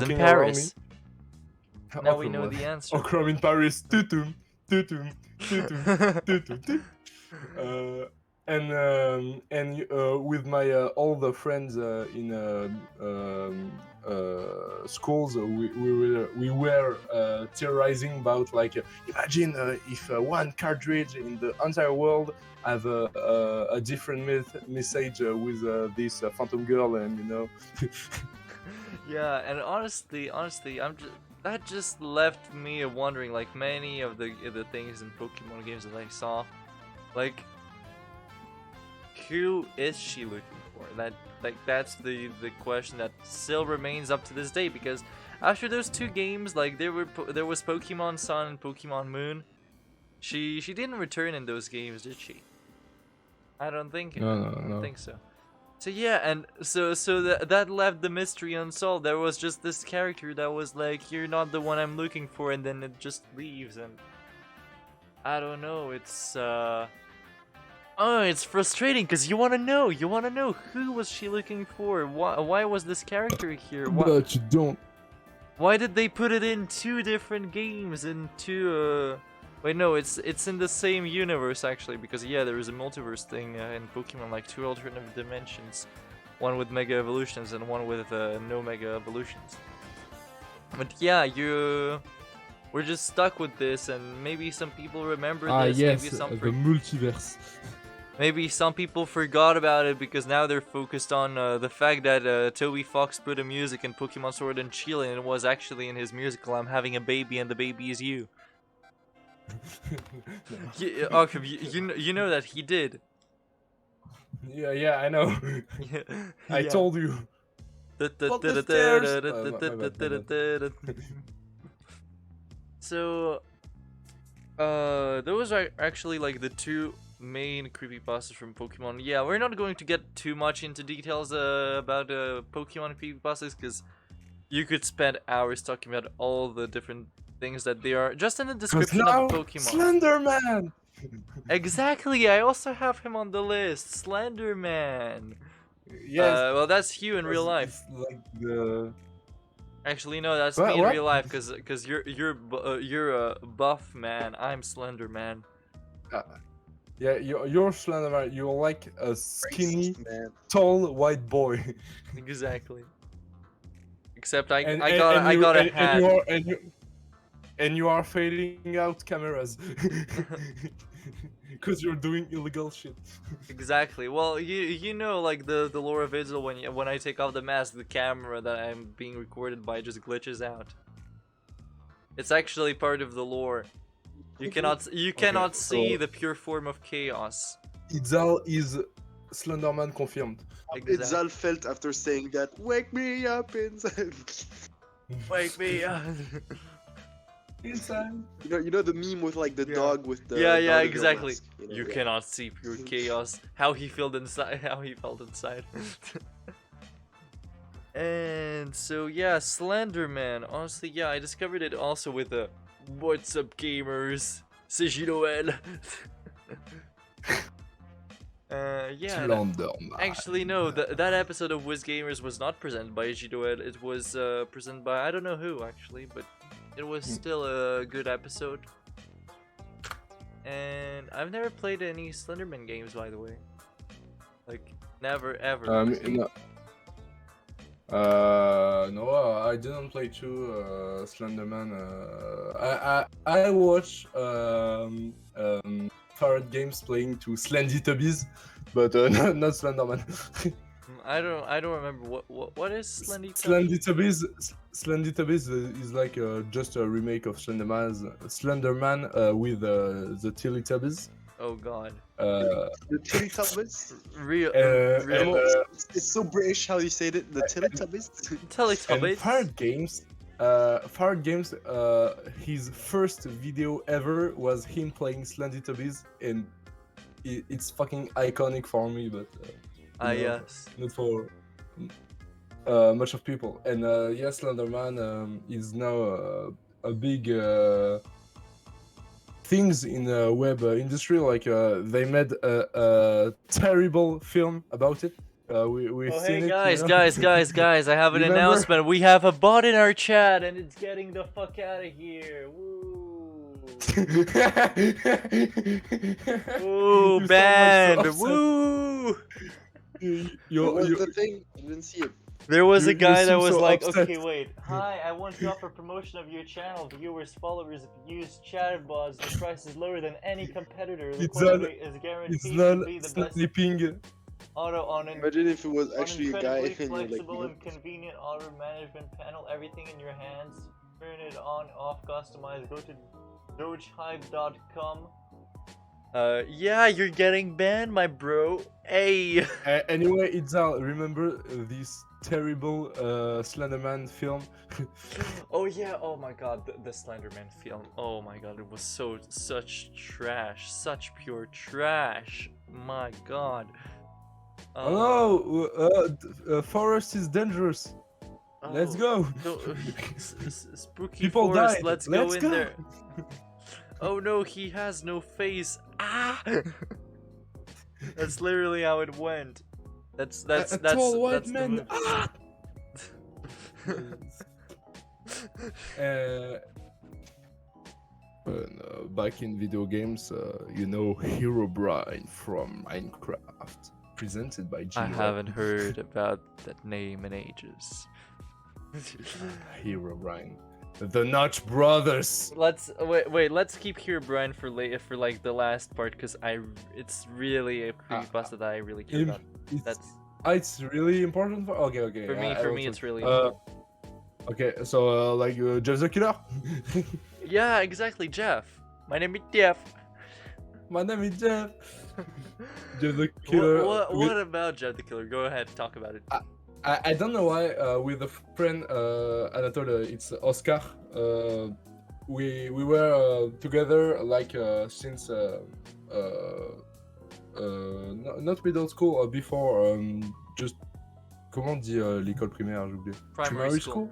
in walking Paris. Now we Okram know was- the answer. Okram in Paris. Tutum, tutum, tutum, tutum, tutum. And with my all the friends in schools, we were theorizing about like imagine if one cartridge in the entire world have a different message with this Phantom Girl, and you know. Yeah, and honestly, that just left me wondering, like many of the things in Pokemon games that I saw, like who is she looking for? That's the question that still remains up to this day, because after those two games, like there was Pokemon Sun and Pokemon Moon. She didn't return in those games, did she? I don't think. No. I don't think so. So yeah, and so that left the mystery unsolved. There was just this character that was like, "You're not the one I'm looking for," and then it just leaves, and I don't know. It's it's frustrating because you want to know who was she looking for? Why was this character here? But you don't. Why did they put it in 2 different games in 2 Wait, no, it's in the same universe actually, because yeah, there is a multiverse thing in Pokemon, like 2 alternative dimensions, one with Mega Evolutions and one with no Mega Evolutions. But yeah, we're just stuck with this, and maybe some people remember this. yes, Maybe some the multiverse. maybe some people forgot about it because now they're focused on the fact that Toby Fox put a music in Pokemon Sword and Shield, and it was actually in his musical "I'm having a baby and the baby is you." You know that he did. Yeah, I know. I Yeah. told you. So, those are actually like the 2 main creepypastas from Pokemon. Yeah, we're not going to get too much into details about Pokemon creepypastas, because you could spend hours talking about all the different things that they are just in the description now, of Pokemon. Slenderman! Exactly, I also have him on the list, Slenderman. Yes. Well, that's Hugh in real life. It's like the... Actually, no, that's What- me in what? real life, cause you're a buff man. I'm slender man. Yeah, you're Slenderman. You're like a skinny, Racist, man. tall white boy. Exactly. Except I And got a hat. And you are fading out cameras. Because you're doing illegal shit. Exactly. Well, you know, like the lore of Israel, when I take off the mask, the camera that I'm being recorded by just glitches out. It's actually part of the lore. You cannot see so- the pure form of chaos. Itzal is Slenderman confirmed. Itzal felt after saying that, wake me up inside. Wake me up. Inside. You know the meme with like the Yeah. dog with the Yeah, dog of your exactly. mask, you know, You yeah. cannot see pure chaos. How he felt inside. How he felt inside. And so yeah, Slenderman. Honestly, yeah, I discovered it also with a "What's up, gamers? C'est Ginoël." Yeah. Slenderman. Actually, no. That episode of Wiz Gamers was not presented by Ginoël. It was presented by I don't know who actually, but it was still a good episode. And I've never played any Slenderman games, by the way. Like, never ever. No. No, I didn't play Slenderman. I watch Pirate Games playing to Slendytubbies, but not Slenderman. I don't remember what is Slendytubbies is like just a remake of Slenderman with the Teletubbies. Oh god. The Teletubbies? Real. It's so British how you said it. The Teletubbies. And Teletubbies. Pirate Games, his first video ever was him playing Slendytubbies, and it's fucking iconic for me, but Yes. not for much of people. And yes, Slenderman is now a big things in the web industry. Like they made a terrible film about it. We've Oh seen hey it. guys, you know? guys! I have an Remember? announcement. We have a bot in our chat, and it's getting the fuck out of here. Woo! Ooh, You sound like banned! so Woo! What was the thing? I didn't see it. There was a You guy that seem was so like, upset. okay, wait. Hi, I want to offer promotion of your channel. Viewers, followers, if you use chatbots, the price is lower than any competitor. The It's quality not- is guaranteed It's to not be the best. sleeping. Auto on an Imagine if it was on actually a guy incredibly and you're like, flexible you know, and convenient auto management panel, everything in your hands. Turn it on, off, customize. Go to dogehype.com. Yeah, you're getting banned, my bro. Hey. Anyway, Itzal, remember this terrible Slenderman film? Oh yeah. Oh my God, the Slenderman film. Oh my God, it was such trash, such pure trash. My God. Oh no, forest is dangerous. Let's go. No, spooky People forest. died. Let's go in there. Oh no, he has no face. Ah! That's literally how it went. That's a tall white the man. movie. Ah! Back in video games, you know Herobrine from Minecraft, presented by G. I haven't heard about that name in ages. Herobrine, the Notch Brothers. Let's wait. Let's keep here, Brian, for like the last part, because it's really a creepypasta that I really care about. It's really important for. Okay. For me, it's really important. Okay, so like Jeff the Killer. Yeah, exactly, Jeff. My name is Jeff. My name is Jeff. Jeff the Killer. What about Jeff the Killer? Go ahead, talk about it. I don't know why. With a friend, Anatole, it's Oscar. We were together like since not middle school, before just comment on dit l'école primaire, j'ai oublié. Primary school.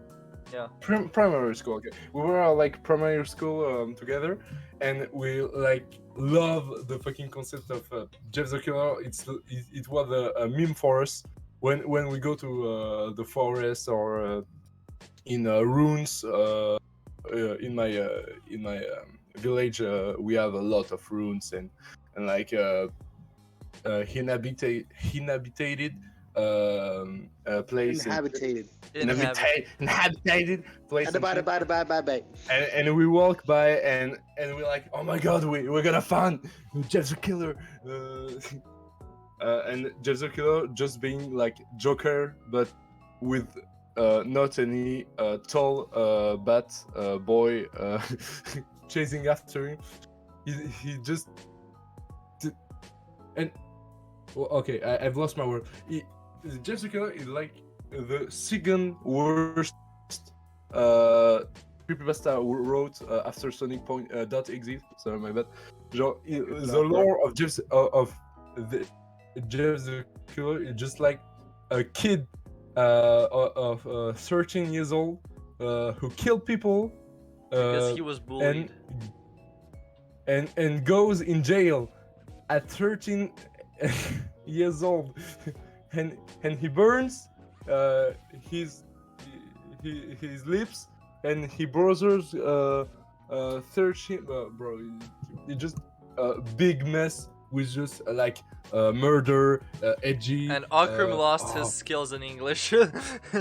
Yeah. Primary school. Okay. We were like primary school together, and we like love the fucking concept of Jeff the Killer. It was a meme for us when we go to the forest or in ruins. In my village, we have a lot of ruins and like inhabitated place. Inhabitated place. And we walk by and we're like, oh my god, we're gonna find Jeff the Killer. And Jeff the Killer just being like Joker, but with not any tall bat boy chasing after him. He just did, and well, okay, I've lost my word. Jeff the Killer is like the second worst creepypasta wrote after Sonic Point dot exit. Sorry, my bad. Genre, the lore of Jeff the Killer is just like a kid of 13 years old who killed people because he was bullied and goes in jail at 13 years old and he burns his lips and he brothers 13 bro, it's just a big mess with just like murder, edgy. And Akram lost his skills in English.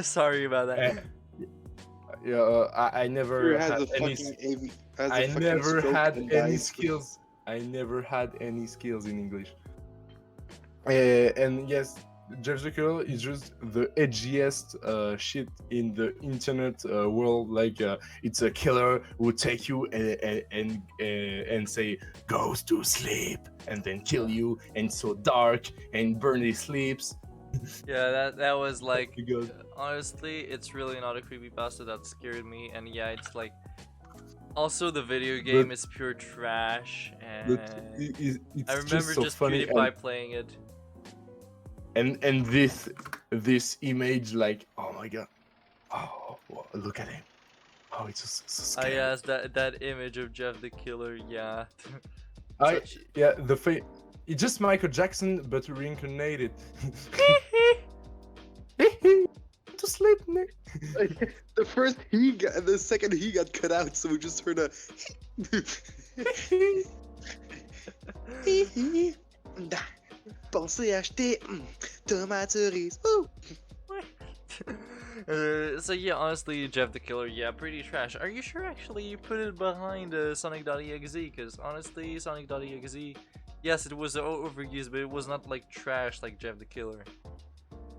Sorry about that. I never had any. I never had any skills. I never had any skills in English. And yes, Jeff the Killer is just the edgiest shit in the internet world. Like it's a killer who will take you and say goes to sleep and then kill you, and so dark and burn his sleeps. Yeah, that was like honestly, it's really not a creepypasta that scared me, and yeah, it's like also the video game is pure trash, and it's I remember just PewDiePie playing it. And this image, like, oh my god, oh look at him, oh it's so scary. Yes, that image of Jeff the Killer, yeah. Yeah, it's just Michael Jackson but reincarnated. To sleep, Nick. The second he got cut out, so we just heard a. Pensez acheter tomates cerises. So yeah, honestly, Jeff the Killer, yeah, pretty trash. Are you sure actually you put it behind Sonic.exe? Because honestly, Sonic.exe, yes, it was overused, but it was not like trash like Jeff the Killer.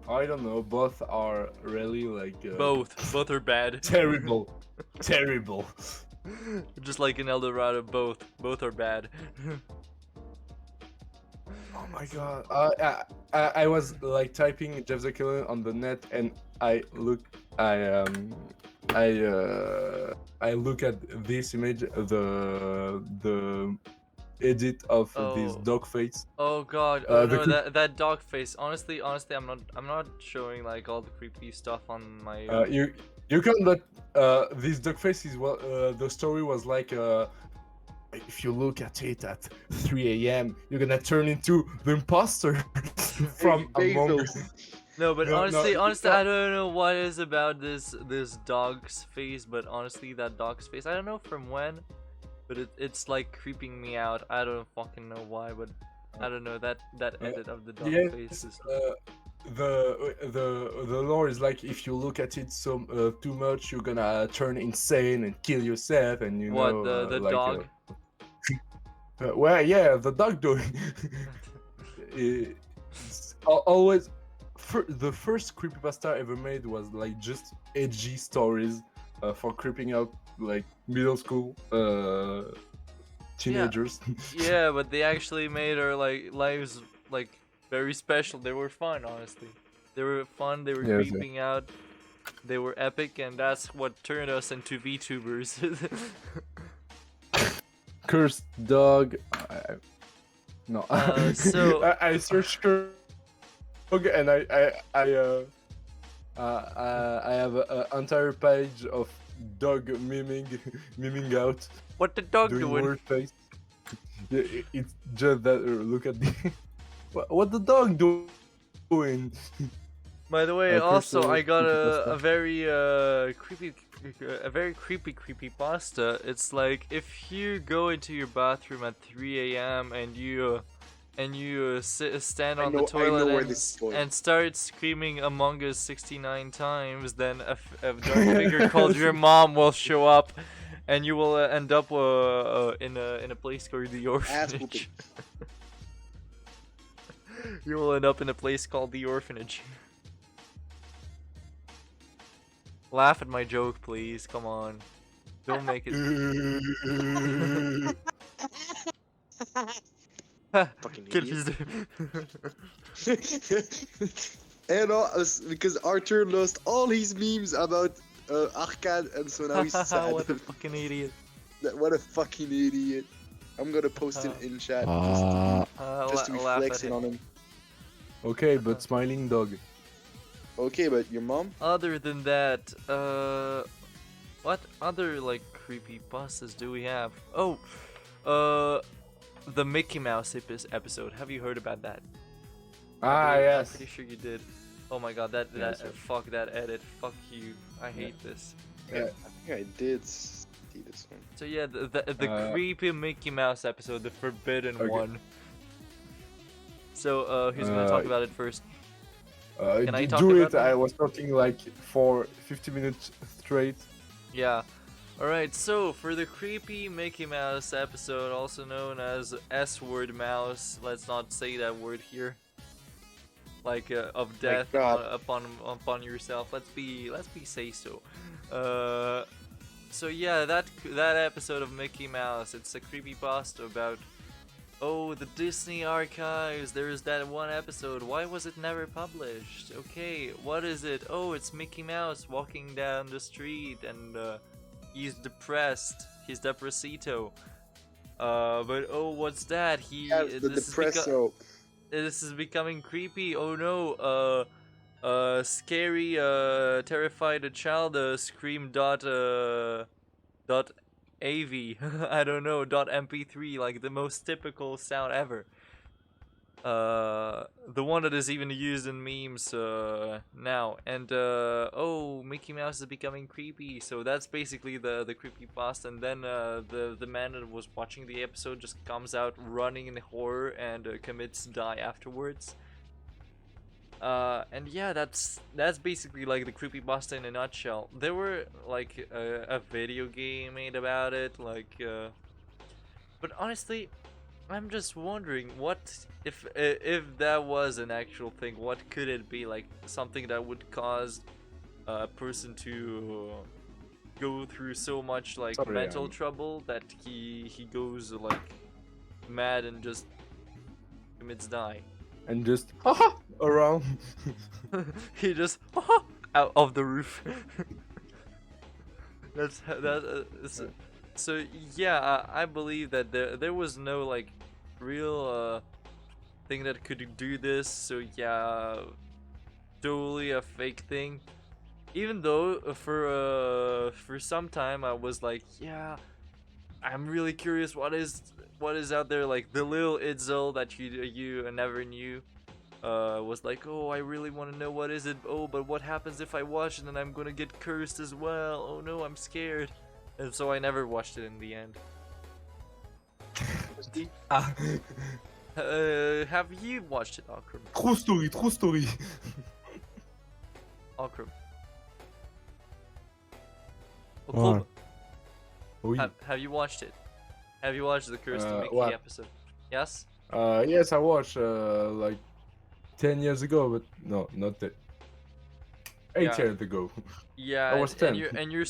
I don't know, both are really like... both are bad. Terrible. Just like in El Dorado, both are bad. Oh my god, I was like typing Jeff the Killer on the net, and I look at this image, the edit of this dog face. Oh god, no, that dog face. Honestly, I'm not showing like all the creepy stuff on my. You can, but this dog face is the story was like. If you look at it at 3 a.m., you're gonna turn into the imposter from Among Us. No, but No, honestly, no, honestly, no. I don't know what is about this dog's face, but honestly, that dog's face, I don't know from when, but it's like creeping me out. I don't fucking know why, but I don't know that edit of the dog face Yes, is. the lore is like if you look at it too much, you're gonna turn insane and kill yourself, and you What, know, the like, dog? well, yeah, the dog doing. It's always. The first creepypasta ever made was like just edgy stories for creeping out like middle school teenagers. Yeah, but they actually made our like lives like very special. They were fun, honestly. They were fun. They were Yes, creeping out. They were epic, and that's what turned us into VTubers. Cursed dog. No. So- I searched cursed dog and I have an entire page of dog miming out, What the dog doing doing? word face. Yeah, it's just that. Look at the what the dog doing. By the way, A also cursor I got creepypasta. a very creepy pasta. It's like if you go into your bathroom at 3 a.m. and you stand on the I know toilet where this is going. and start screaming Among Us 69 times, then a dark figure called your mom will show up, and you will end up in a place called the Ass orphanage. whooping. You will end up in a place called the orphanage. Laugh at my joke, please. Come on. Don't make it. Fucking Kid idiot. is- And because Arthur lost all his memes about arcade, and so now he's sad. What a fucking idiot. What a fucking idiot. I'm gonna post it in chat just to be Laugh at flexing him. on him. Okay, but smiling dog. Okay, but your mom? Other than that, what other like creepy pastas do we have? Oh, the Mickey Mouse episode. Have you heard about that? Ah, I'm yes. pretty sure you did. Oh my god, that Yes, yes. fuck that edit. Fuck you. I hate this. Yeah, I think I did see this one. So yeah, the creepy Mickey Mouse episode, the forbidden Okay. one. So who's gonna talk about it first? Can I talk do about it. that? I was talking like for 50 minutes straight. Yeah. Alright, so for the creepy Mickey Mouse episode, also known as S-word mouse, let's not say that word here. Like of death God. upon yourself. Let's be say so. So yeah, that episode of Mickey Mouse, it's a creepypasta about the Disney archives. There is that one episode. Why was it never published? Okay, what is it? Oh, it's Mickey Mouse walking down the street and he's depressed. He's depressito. But oh, what's that? Yeah, the depresso. This is becoming creepy. Oh no. Scary, terrified child scream dot AV. I don't know, dot MP3, like the most typical sound ever. The one that is even used in memes now. And oh, Mickey Mouse is becoming creepy. So that's basically the creepypasta. And then the man that was watching the episode just comes out running in horror and commits die afterwards. And yeah, that's basically like the creepypasta in a nutshell. There were like a video game made about it, like but honestly, I'm just wondering what if that was an actual thing, what could it be? Like something that would cause a person to go through so much like Sorry, mental trouble that he goes like mad and just commits die. And just around. He just out of the roof. So yeah, I believe that there was no like real thing that could do this. So yeah, totally a fake thing. Even though for some time I was like, yeah, I'm really curious what is out there, like the little Itzel that you never knew. was like, oh, I really want to know what is it. Oh, but what happens if I watch it and I'm gonna get cursed as well? Oh no, I'm scared. And so I never watched it in the end. Ah, Have you watched it, Akram? true story, true story. Akram. Oh, Ouais. Club, Oui. have you watched it? Have you watched the Cursed Mickey what? episode? Yes? Yes, I watched like 10 years ago, but no, not that. 8 Yeah. years ago. Yeah, I was and 10. you're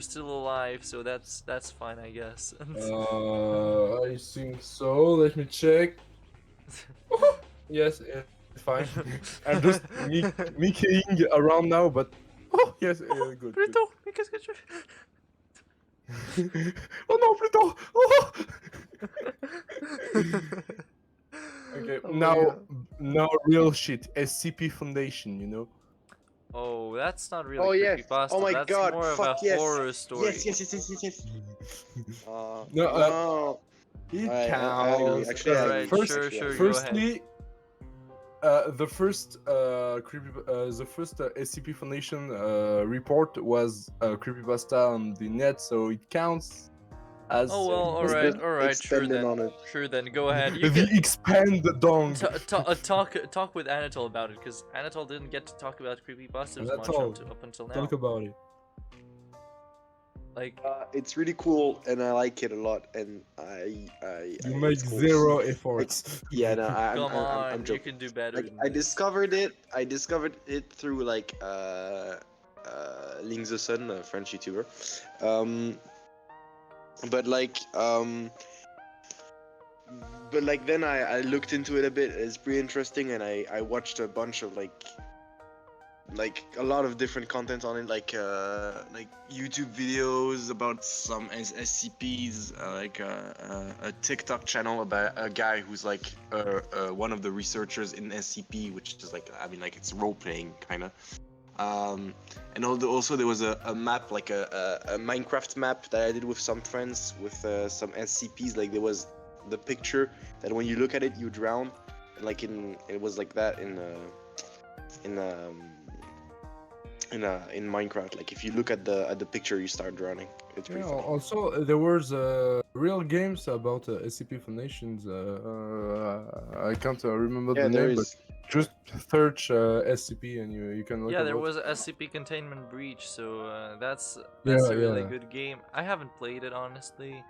still alive, so that's fine, I guess. I think so. Let me check. Yes, it's fine. I'm just Mickeying around now, but yes, good. good. Pluto, mais qu'est-ce que tu Oh non, Pluto! Oh! Okay, Oh my now God. real shit. SCP Foundation, you know. Oh, that's not really Oh, yes. creepypasta. Oh my that's God, more of fuck a yes. horror story. Yes. No, No. It I counts. actually, I Alright, First- sure, go ahead. Firstly, the first SCP Foundation report was creepypasta on the net, so it counts as. Oh well, Let's alright, just alright, sure expand it then. on it. Sure then, go ahead. You The can expand the dong. talk with Anatole about it, because Anatole didn't get to talk about creepypastas much Anatole, up until now. Talk about it. Like, It's really cool, and I like it a lot. And You make it's cool. zero efforts. Yeah, no, come on, I'm you joking. can do better. Like, than I this. discovered it through like Link the Sun, a French YouTuber. But like then I looked into it a bit. It's pretty interesting, and I watched a bunch of like a lot of different content on it, like YouTube videos about some SCPs, a TikTok channel about a guy who's like one of the researchers in SCP, which is like, I mean, like, it's role playing kind of. And also there was a map, like a Minecraft map that I did with some friends with some SCPs. Like, there was the picture that when you look at it you drown, and like it was like that in Minecraft. Like, if you look at the picture you start drowning. It's pretty Yeah, funny. also, there was real games about SCP Foundations. I can't remember Yeah, the there name, but is. just search SCP and you can look. Yeah, there about- was a SCP Containment Breach, so that's Yeah, a really yeah. good game. I haven't played it honestly,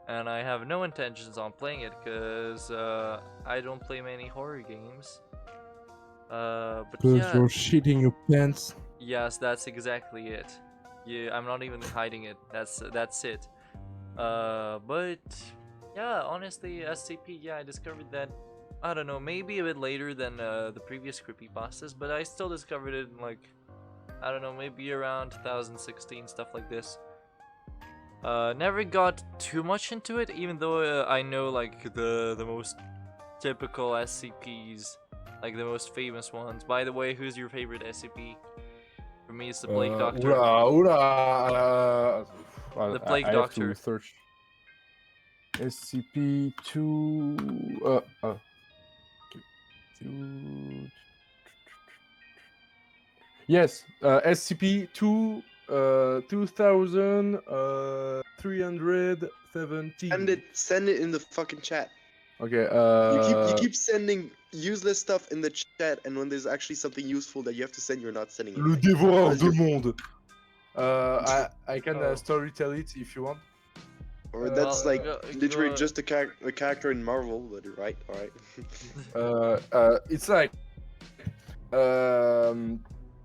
and I have no intentions on playing it because I don't play many horror games. But Because yeah, you're shitting your pants. yes, that's exactly it. Yeah, I'm not even hiding it. That's it. But yeah, honestly, SCP. Yeah, I discovered that. I don't know, maybe a bit later than the previous creepypastas, but I still discovered it in, like, I don't know, maybe around 2016, stuff like this. Never got too much into it, even though I know, like, the most typical SCPs, like the most famous ones. By the way, who's your favorite SCP? For me, it's the Plague Doctor. The Plague I have to Doctor. search. SCP-2. Yes, SCP-2. 2317. Send it in the fucking chat. Okay. You keep sending useless stuff in the chat, and when there's actually something useful that you have to send, you're not sending it. Le Like, dévoreur because de you- monde. I can Oh. storytell it if you want. Or that's like go- literally go- just a character in Marvel, but right, alright. It's like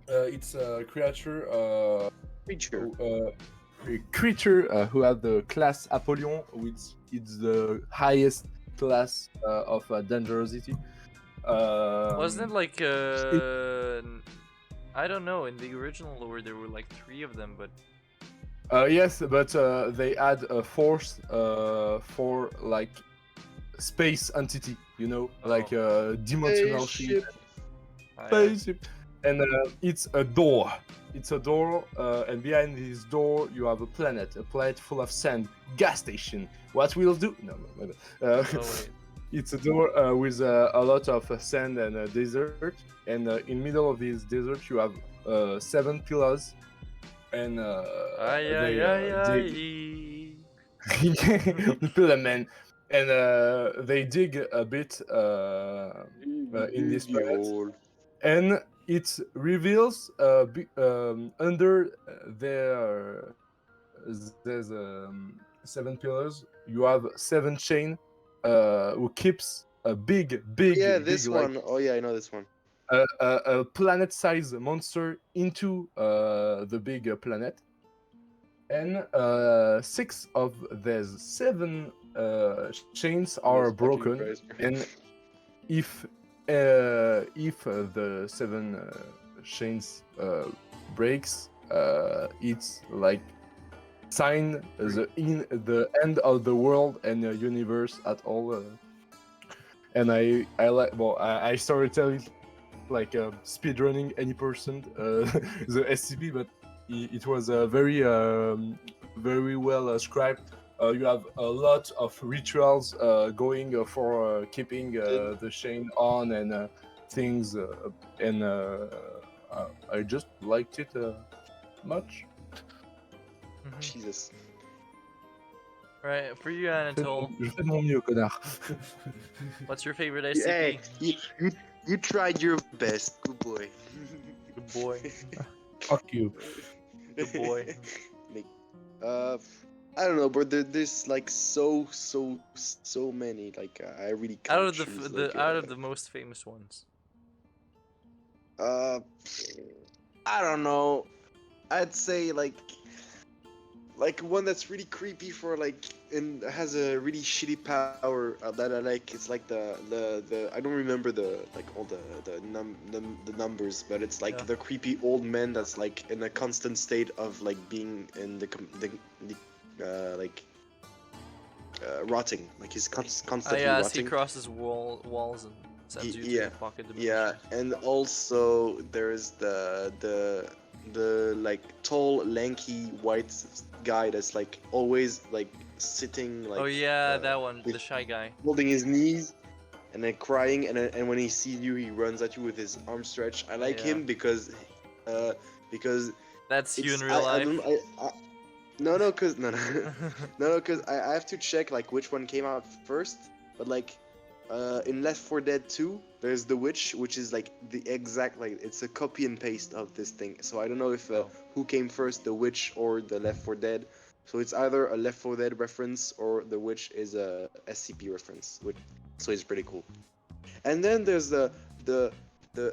it's a creature Creature. a creature who had the class Apollyon, which is the highest class of dangerosity. Wasn't it like I don't know, in the original lore there were like 3 of them, but Yes, but they add a force for like space entity, you know, like dimensional ship. Spaceship. And it's a door. It's a door, and behind this door you have a planet full of sand. Gas station. What we'll do? No, no, no. Oh wait. It's a door with a lot of sand and desert, and in middle of this desert you have 7 pillars, and Ay, they ay, ay, dig ay. pillar man, and they dig a bit in this planet, and it reveals under there there's 7 pillars. You have 7 chain who keeps a big Yeah, big this like one. Oh yeah, I know this one. a planet-sized monster into the big planet, and 6 of these 7 chains are That's fucking broken, crazy. and if the 7 chains breaks, it's like sign the end of the world and the universe at all. And I like, well, I started telling like speedrunning any person the SCP, but it was very well scribed. You have a lot of rituals going for keeping the chain on and things, and I just liked it much. Mhm. Jesus. Right, for you, Anatole, Je fais de mon mieux, connard. what's your favorite Hey, SCP? you tried your best. Good boy. Good boy. Fuck you. Good boy. Like, I don't know, but there's like so many. Like I really can't Out of choose, out of the most famous ones. I don't know. I'd say like one that's really creepy for like and has a really shitty power that I like. It's like the I don't remember the like all the numbers, but it's like Yeah. the creepy old man that's like in a constant state of like being in the rotting. Like he's constantly Yeah, he rotting. crosses walls and sends you to Yeah, the pocket dimension. yeah, and also there's the like tall, lanky, white guy that's like always like sitting like. Oh yeah, uh, that one, with- the shy guy. holding his knees, and then crying, and when he sees you, he runs at you with his arms stretched. I like Yeah. him because That's you in it's real I life. don't no, cause no no, cause I have to check like which one came out first, but like in Left 4 Dead 2 there's the witch, which is like the exact like it's a copy and paste of this thing, so I don't know if Oh. who came first, the witch or the Left 4 Dead, so it's either a Left 4 Dead reference or the witch is a SCP reference, which so it's pretty cool. And then there's the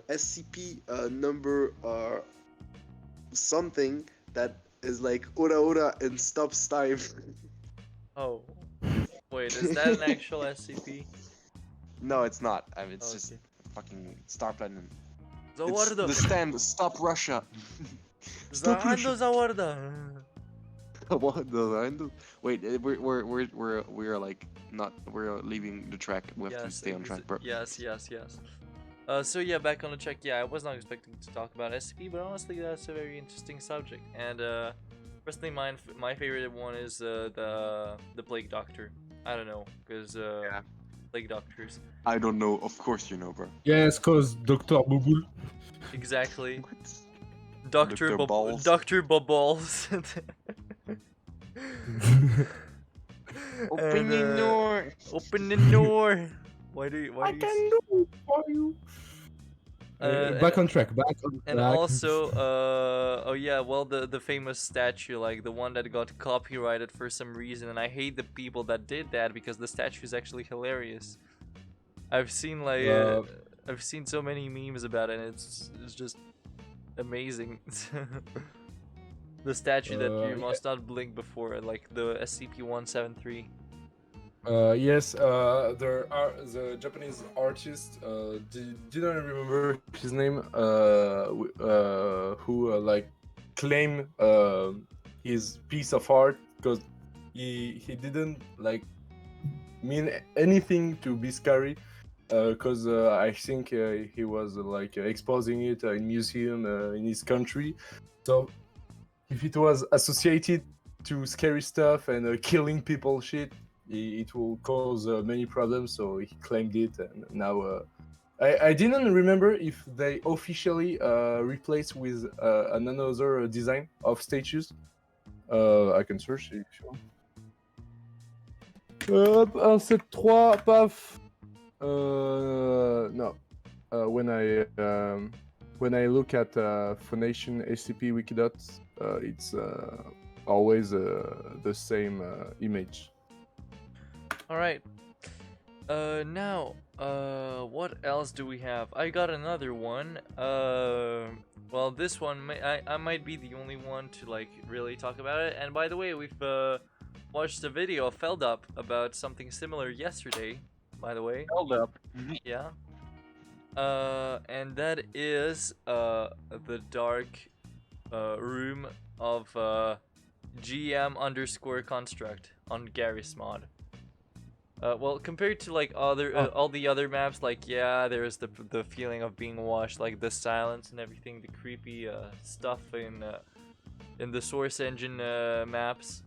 SCP number something that is like ora ora and stops time. Oh. Wait, is that an actual SCP? No, it's not. I mean, it's Oh, just okay. fucking Star Platinum. It's Zawardo. the stand. Stop Russia. Zawardo, Zawardo. What the hell? Wait, we're like not. We're leaving the track. We have to stay on track, bro. Yes. So yeah, back on the track. Yeah, I was not expecting to talk about SCP, but honestly, that's a very interesting subject. And personally, my favorite one is the Plague Doctor. I don't know, cause Plague Doctors. I don't know. Of course you know, bro. Yes, cause Dr. Bubul. Exactly. What? Doctor Dr. Balls. Doctor Bubballs. Open your door. Open the door. Why do you? do it for you. Back on track. Back on And track. also, oh yeah, well, the famous statue, like the one that got copyrighted for some reason, and I hate the people that did that because the statue is actually hilarious. I've seen like I've seen so many memes about it, and it's just amazing. The statue that you must not blink before, like the SCP-173. Yes, there are the Japanese artist. Didn't remember his name. Who like claim his piece of art because he didn't like mean anything to be scary. Because I think he was like exposing it in museum in his country. So if it was associated to scary stuff and killing people shit, it will cause many problems, so he claimed it, and now I didn't remember if they officially replaced with another design of statues. I can search if you want. Hop, 1, 7, 3, paf. No. When I look at Phonation SCP Wikidots, it's always the same image. All right. Now, what else do we have? I got another one. Well, this one I might be the only one to like really talk about it. And by the way, we've watched a video of Feld Up about something similar yesterday. By the way, Held up. yeah. And that is the dark room of GM_construct on Garry's mod. Well, compared to like all the other maps, like yeah, there's the feeling of being watched, like the silence and everything, the creepy stuff in the source engine maps.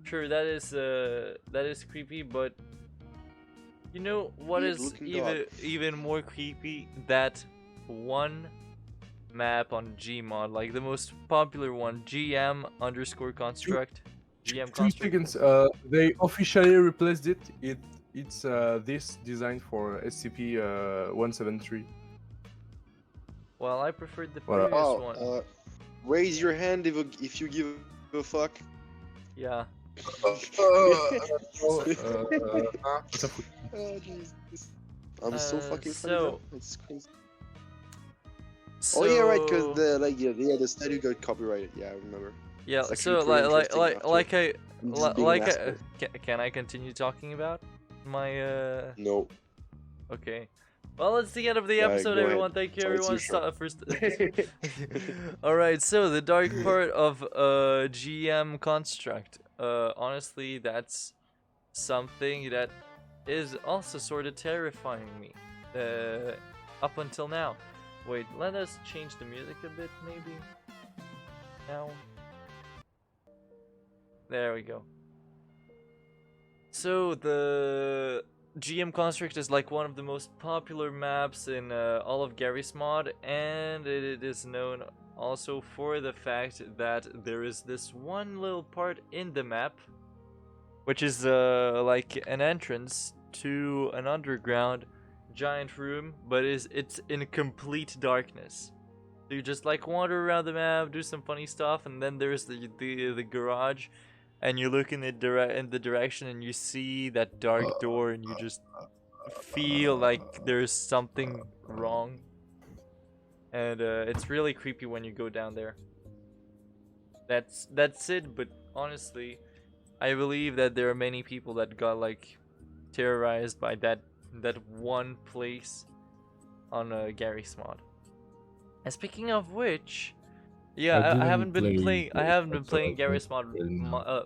Sure, that is creepy, but you know what is even more creepy? That one map on Gmod, like the most popular one, GM_construct. GM 2 seconds. They officially replaced it. It's this design for SCP-173. Well, I preferred the previous one. Raise your hand if you give a fuck. Yeah. I'm so fucking funny. So- It's crazy. So, Oh yeah, right, because the statue got copyrighted. Yeah, I remember. yeah. it's So actually pretty like interesting after just being an asshole. can I continue talking about my No. Okay. Well, it's the end of the Yeah, episode, go everyone. ahead. Thank you, Sorry, it's everyone. your All right. So the dark part of GM construct. Honestly, that's something that is also sort of terrifying me. Up until now. Wait, let us change the music a bit, maybe. Now. There we go. So the GM Construct is like one of the most popular maps in all of Garry's mod, and it is known also for the fact that there is this one little part in the map, which is like an entrance to an underground giant room, but it's in complete darkness. So you just like wander around the map, do some funny stuff, and then there's the garage. And you look in the direction and you see that dark door and you just feel like there's something wrong. And it's really creepy when you go down there. That's it, but honestly, I believe that there are many people that got like terrorized by that one place on Garry's mod. And speaking of which, yeah, I haven't been playing Garry's mod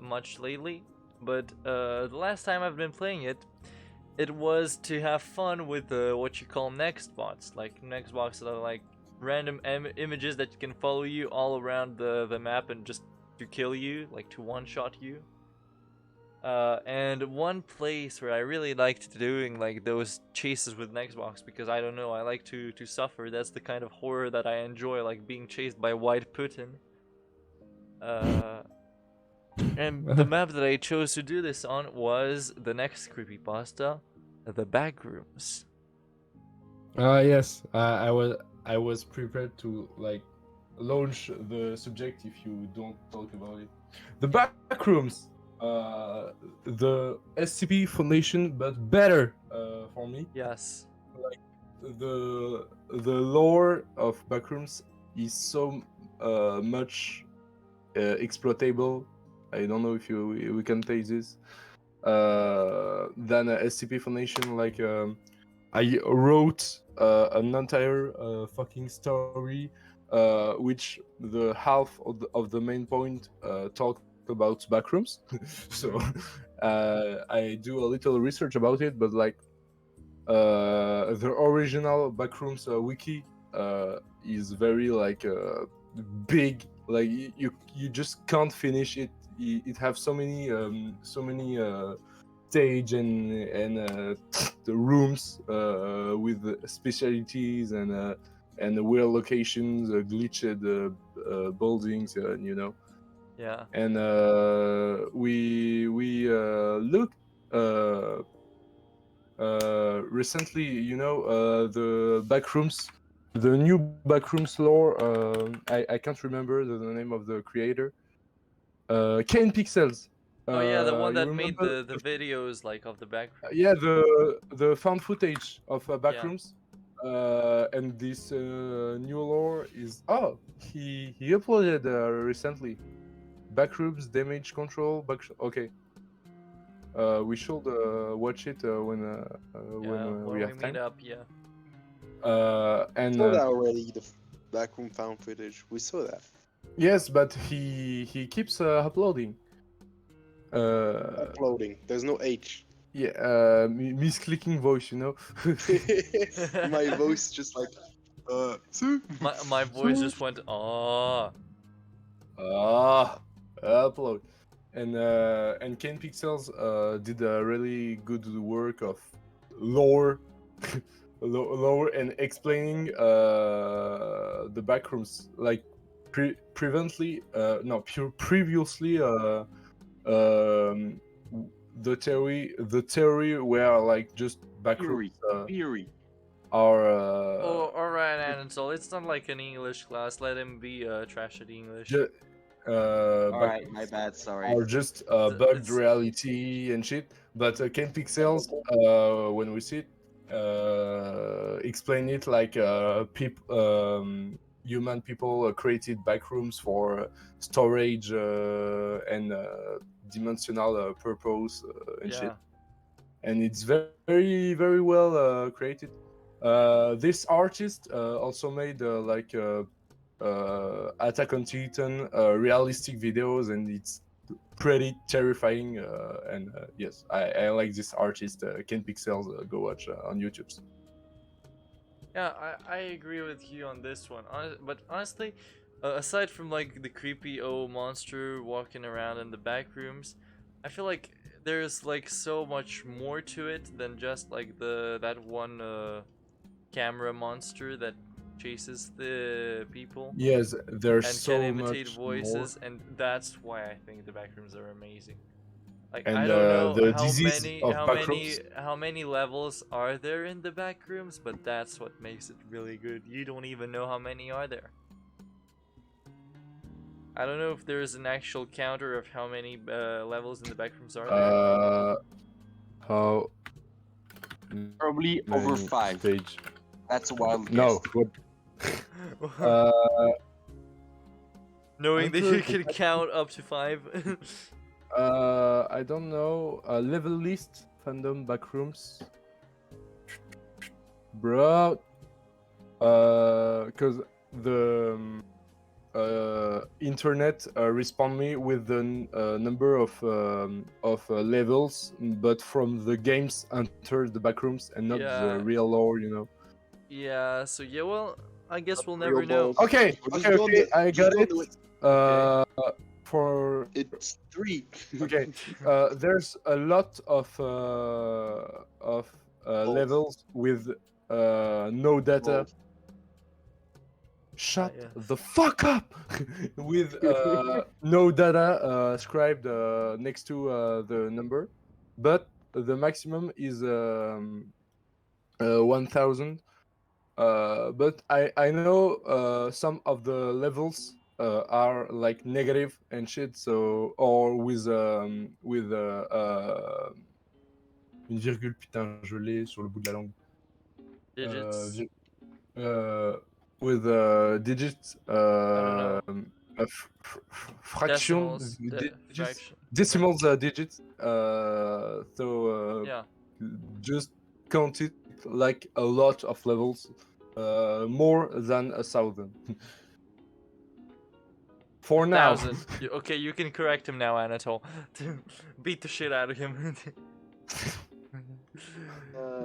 much lately, but the last time I've been playing it, it was to have fun with what you call next bots, like next bots that are like random images that can follow you all around the map and just to kill you, like to one-shot you. And one place where I really liked doing like those chases with Nextbox, because I don't know, I like to suffer. That's the kind of horror that I enjoy, like being chased by White Putin. And the map that I chose to do this on was the next creepypasta, the Backrooms. Yes, I was prepared to like launch the subject if you don't talk about it. The Backrooms. The SCP Foundation, but better for me. Yes. Like the lore of Backrooms is so much exploitable. I don't know if we can take this than a SCP Foundation. Like I wrote an entire fucking story, which the half of the main point talk about Backrooms. So I do a little research about it, but like the original Backrooms wiki is very like big. Like you just can't finish it. It have so many stage and the rooms with the specialties and the weird locations, glitched buildings, you know. Yeah. And we looked recently, you know, the backrooms, the new backrooms lore. I can't remember the name of the creator. Ken Pixels. Oh yeah, the one You that made remember the videos like of the background. yeah, the found footage of Yeah. backrooms, and this new lore is he uploaded recently. Backrooms damage control. Okay, we should watch it when When we we have meet time. up, yeah. And saw that already. The backroom found footage. We saw that. yes, but he keeps uploading. Uploading. There's no H. Yeah, misclicking voice, you know. My voice just like, My voice just went ah. Upload. And Ken Pixels did a really good work of lore, lore and explaining the backrooms like previously the theory were like just backrooms Theory. are Oh, alright, Ansel. It's not like an English class. Let him be trash at English. Alright, my bad, sorry. or just bugged reality and shit. But Ken Pixels, when we see it, explain it like human people created backrooms for storage and dimensional purpose and shit. And it's very, very well created. This artist also made Attack on Titan realistic videos, and it's pretty terrifying. And yes, I like this artist, Ken Pixels. Go watch on YouTube. Yeah, I agree with you on this one. But honestly, aside from like the creepy old monster walking around in the back rooms, I feel like there's like so much more to it than just like that one camera monster that chases the people. Yes, there's and so can imitate much voices, more. and that's why I think the backrooms are amazing. Like And I don't know the how disease many of backrooms. how many levels are there in the backrooms, but that's what makes it really good. You don't even know how many are there. I don't know if there is an actual counter of how many levels in the backrooms are there. How Probably many over 5. stage? That's a wild No. guess. What? Knowing that you Enter can the count up to 5. I don't know. Level list fandom backrooms, bro. Cause the internet respond me with the number of levels, but from the games enter the backrooms and not Yeah. the real lore, you know. Yeah. So yeah. Well, I guess we'll Real never know. balls. Okay, Just okay, go okay. to- I just got go it. to For It's 3. okay, there's a lot of levels with no data. Balls. Shut yeah. the fuck up! With no data scribed next to the number, but the maximum is 1000. But I know some of the levels are like negative and shit, so or with une virgule, putain, je l'ai sur le bout de la langue. Digits. With digits, fraction, Decimals. digits, Fraction. decimals, digits. So Yeah. just count it like a lot of levels, more than 1,000. For now. 1,000. Okay, you can correct him now, Anatole. Beat the shit out of him.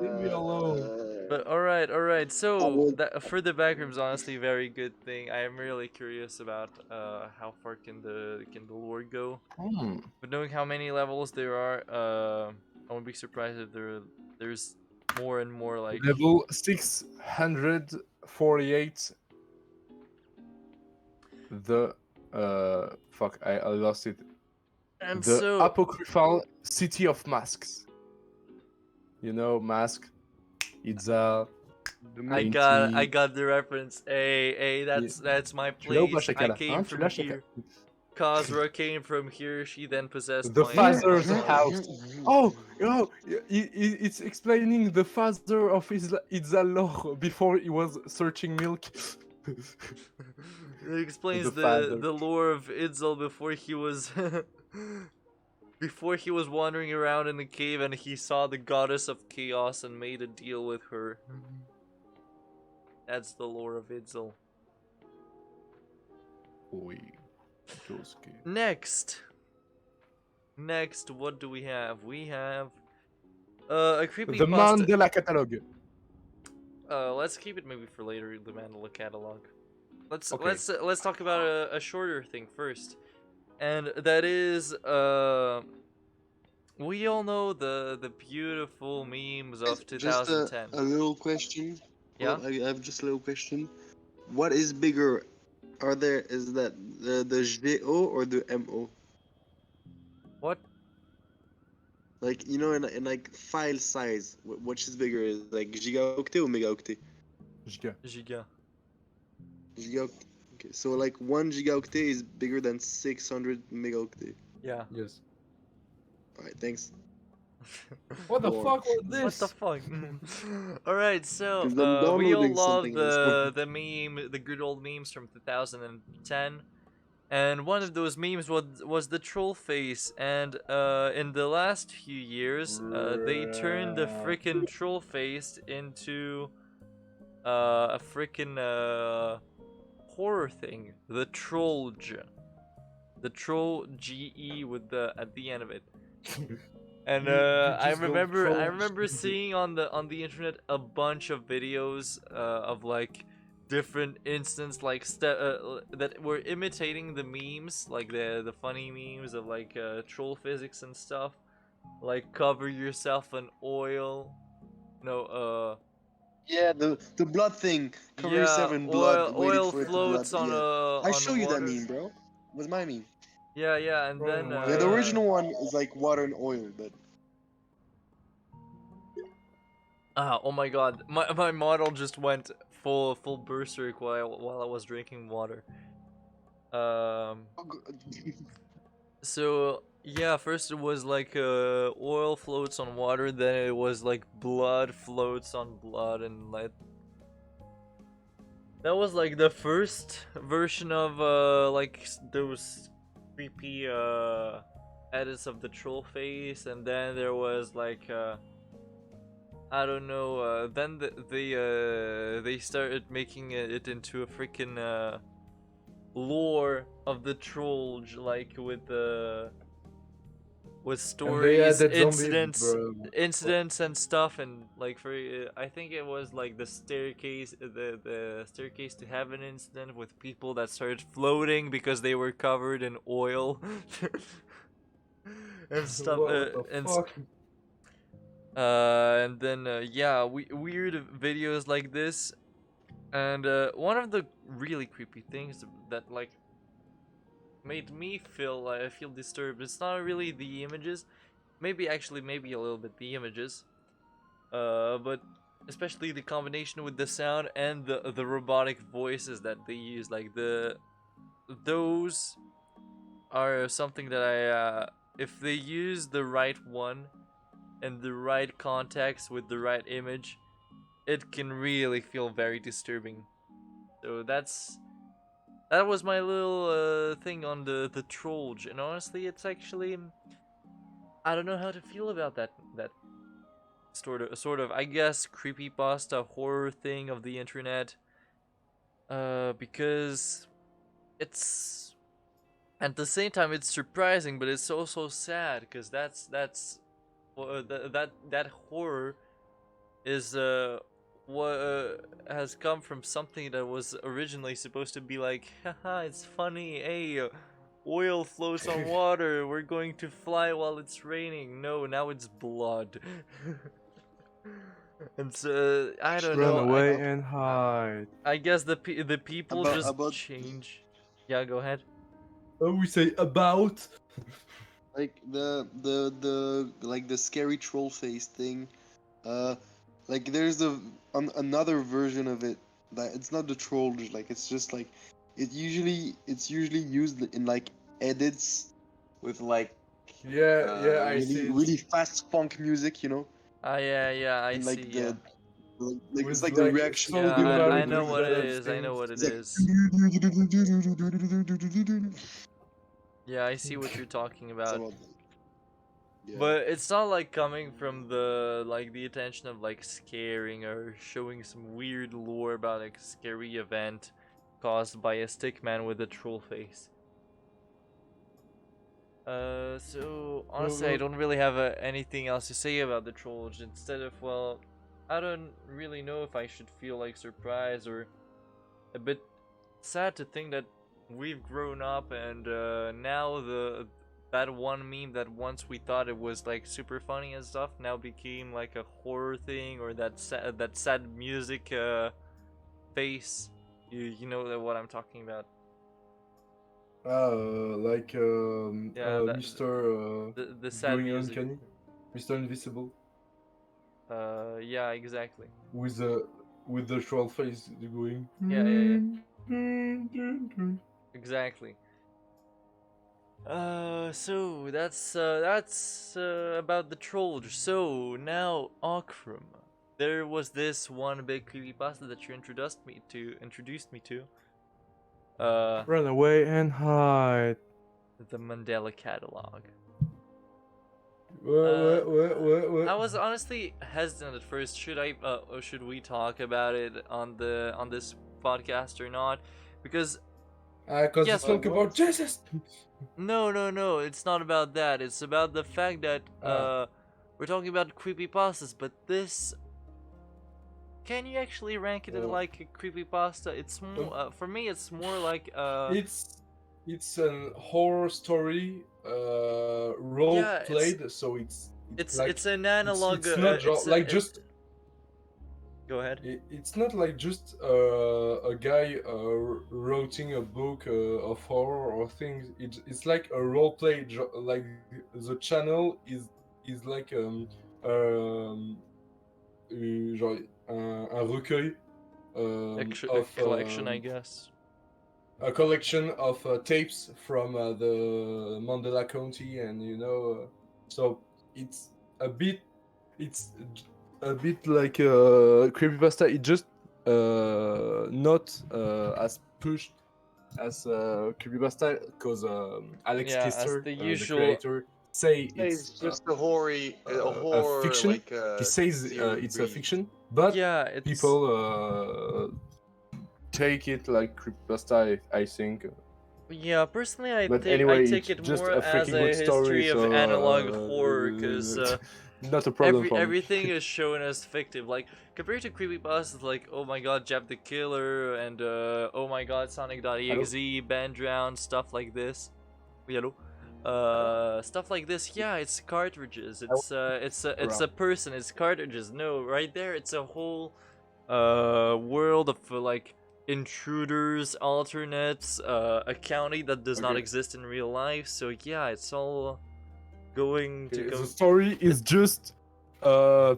Leave me alone. But alright. So would- that for the backrooms, honestly, very good thing. I am really curious about how far can the lore go. But knowing how many levels there are, I won't be surprised if there's more and more like. Level 648. The fuck, I lost it. And The so apocryphal city of masks. You know, mask. It's I got the reference. Hey, that's my Tu l'as ou pas, place. I Chacal? came Hein, tu from l'as, Chacal? here. Kazra came from here. She then possessed The my father's my- house. Oh, it's explaining the father of Itzalor before he was searching milk. It explains The father. the lore of Idzel before he was before he was wandering around in the cave and he saw the goddess of chaos and made a deal with her. That's the lore of Idzel. Oui. Josuke. Next, what do we have? We have a creepy The Mandela catalog. Let's keep it maybe for later. The Mandela catalog. Let's Okay. let's talk about a shorter thing first, and that is we all know the beautiful memes of Just 2010. a little question. Yeah? Well, I have just a little question. What is bigger? Is that the GO or the MO? What? Like, you know, in like file size, which is bigger? Is like gigaoctet or megaoctet? Giga. Giga. Gigaoctet. Okay, so like 1 gigaoctet is bigger than 600 megaoctet. Yeah. Yes. Alright, thanks. What the Or- fuck was What this? the fuck? All right, so 'Cause I'm we all downloading love something at this point. the meme, the good old memes from 2010, and one of those memes was the troll face, and in the last few years, they turned the freaking troll face into a freaking horror thing, the trollge, the troll GE with the at the end of it. And You I just go remember troll. seeing on the internet a bunch of videos of like different instances like that were imitating the memes, like the funny memes of like troll physics and stuff, like cover yourself in oil. No, Yeah, the blood thing. Cover yeah, yourself in blood, waiting oil for it to floats blood. on Yeah. I on show you that water. meme, bro. What's my meme? Yeah, and Oh then my Yeah, the God. original one is like water and oil, but oh my god, my model just went full berserk while I was drinking water. So yeah, first it was like oil floats on water, then it was like blood floats on blood, and like that was like the first version of like those creepy edits of the troll face, and then there was like I don't know. Then they started making it into a freaking lore of the troll, like with stories, added zombies, incidents and stuff, and like for I think it was like the staircase, the staircase to heaven incident with people that started floating because they were covered in oil and stuff. What the fuck? And then yeah, weird videos like this, and one of the really creepy things that like made me feel disturbed. It's not really the images, maybe a little bit the images, but especially the combination with the sound and the robotic voices that they use. Like those are something that I if they use the right one and the right context with the right image, it can really feel very disturbing. So that was my little thing on the troll, and honestly, it's actually I don't know how to feel about that sort of I guess creepypasta horror thing of the internet, because it's at the same time it's surprising, but it's also sad because that horror is what has come from something that was originally supposed to be like, haha, it's funny, hey, Oil flows on water. We're going to fly while it's raining. No, now it's blood. And so I don't Run know. away and hide. I guess the people just about- change. Yeah, go ahead. Oh, we say about. Like like the scary troll face thing. Like there's another version of it that it's not the troll, like it's just like it's usually used in like edits with like Yeah, I really, see. really fast funk music, you know? Ah, yeah, I And see. like Yeah, like With it's like like the reaction. so yeah, good I know with what it that is. I know what it It's is. like Yeah, I see what you're talking about. Yeah. But it's not like coming from the attention of like scaring or showing some weird lore about like a scary event caused by a stick man with a troll face. So honestly, I don't really have anything else to say about the trolls. Instead of, well, I don't really know if I should feel like surprised or a bit sad to think that we've grown up and now that one meme that once we thought it was like super funny and stuff now became like a horror thing, or that sad music face. You know what I'm talking about. Like Yeah, Mr. The sad Going music. Uncanny, Mr. Invisible, Yeah, exactly. with the troll face going. Yeah. Exactly. So that's about the trolls. So now, Akram, there was this one big creepypasta that you introduced me to. Run away and hide. The Mandela catalog. What? I was honestly hesitant at first. Should we talk about it on this podcast or not? Because Because Yes, it's talk about Jesus. no, it's not about that. It's about the fact that we're talking about creepypastas, but this, can you actually rank it like a creepypasta? It's more for me. It's more like It's an horror story role Yeah, played, so it's an analog. It's not just. Go ahead. It's not like just a guy writing a book of horror or things. It's like a role play. Like the channel is like genre un recueil A collection, I guess. a collection of tapes from the Mandela County, and so it's a bit like creepypasta. It just not as pushed as creepypasta, because Alex Yeah, as Kister, the the usual- creator, say It's it's just a horror fiction. like He says theory it's a breed. fiction, but Yeah, it's people take it like creepypasta, I think. Yeah, personally, I But take anyway, it it's just more a as freaking a good story, history of so, analog horror, because not a problem for me. everything is shown as fictive. Like compared to creepypastas, like oh my god, Jab the Killer, and oh my god, Sonic.exe, Band Drown, stuff like this. Hello. Stuff like this. Yeah, it's cartridges. It's a person. It's cartridges. No, right there, it's a whole world of like intruders, alternates, a county that does not Okay. exist in real life. So yeah, it's all going to Okay, go. the story is just the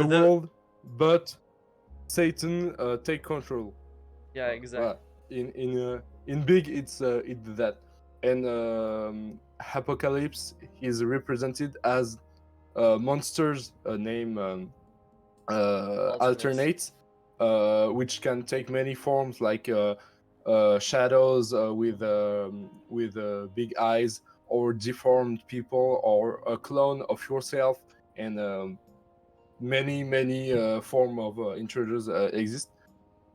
world, but Satan take control. Yeah, exactly. In big, it's that, and Apocalypse is represented as monsters named alternates, which can take many forms, like shadows with big eyes, or deformed people, or a clone of yourself, and many form of intruders exist.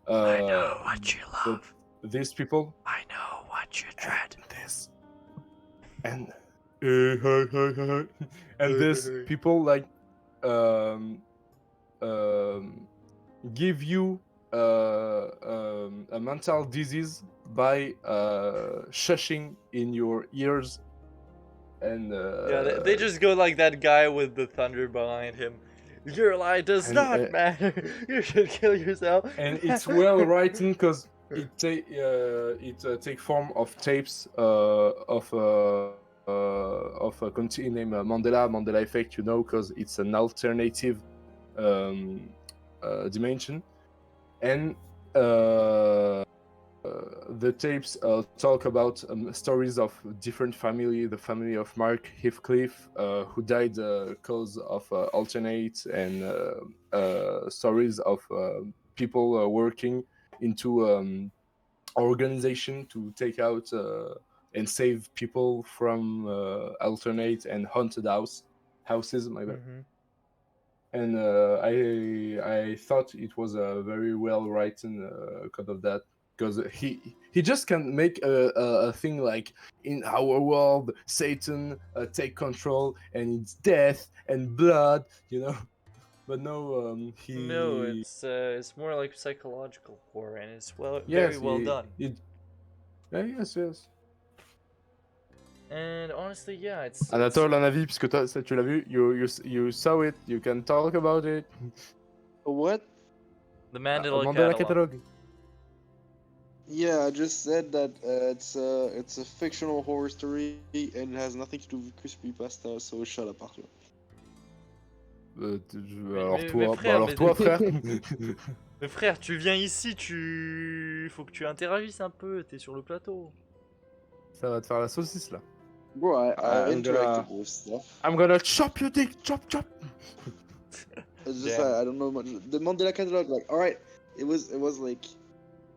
I know what you love. These people I know what you dread. this and and these people like give you a mental disease by shushing in your ears, and Yeah, they just go like that guy with the thunder behind him. Your life does And, not matter. You should kill yourself. and it's well written because it take form of tapes of a country named Mandela effect, you know, because it's an alternative dimension, and the tapes talk about stories of different family, the family of Mark Heathcliff, who died because of alternate, and stories of people working into organization to take out and save people from alternate and haunted houses. My bad. Mhm. And I thought it was a very well written because of that, because he just can make a thing like, in our world Satan take control and it's death and blood, you know. But no, No, it's more like psychological horror, and it's very yes, well done. Yeah, yes. And honestly, yeah, it's Anatole, un avis, puisque tu l'as vu, you saw it, you can talk about it. What? the Mandela Mandela catalog. Catalog. Yeah, I just said that it's a fictional horror story and it has nothing to do with Creepypastas, so shut up, Arthur. Mais frère, frère. Mais frère, tu viens ici, faut que tu interagisses un peu, t'es sur le plateau. Ça va te faire la saucisse là. Bro, I I'm interacted gonna- with stuff. I'm gonna chop your dick, chop. It's just Damn. I don't know much. The Mandela catalog, like, all right, it was like.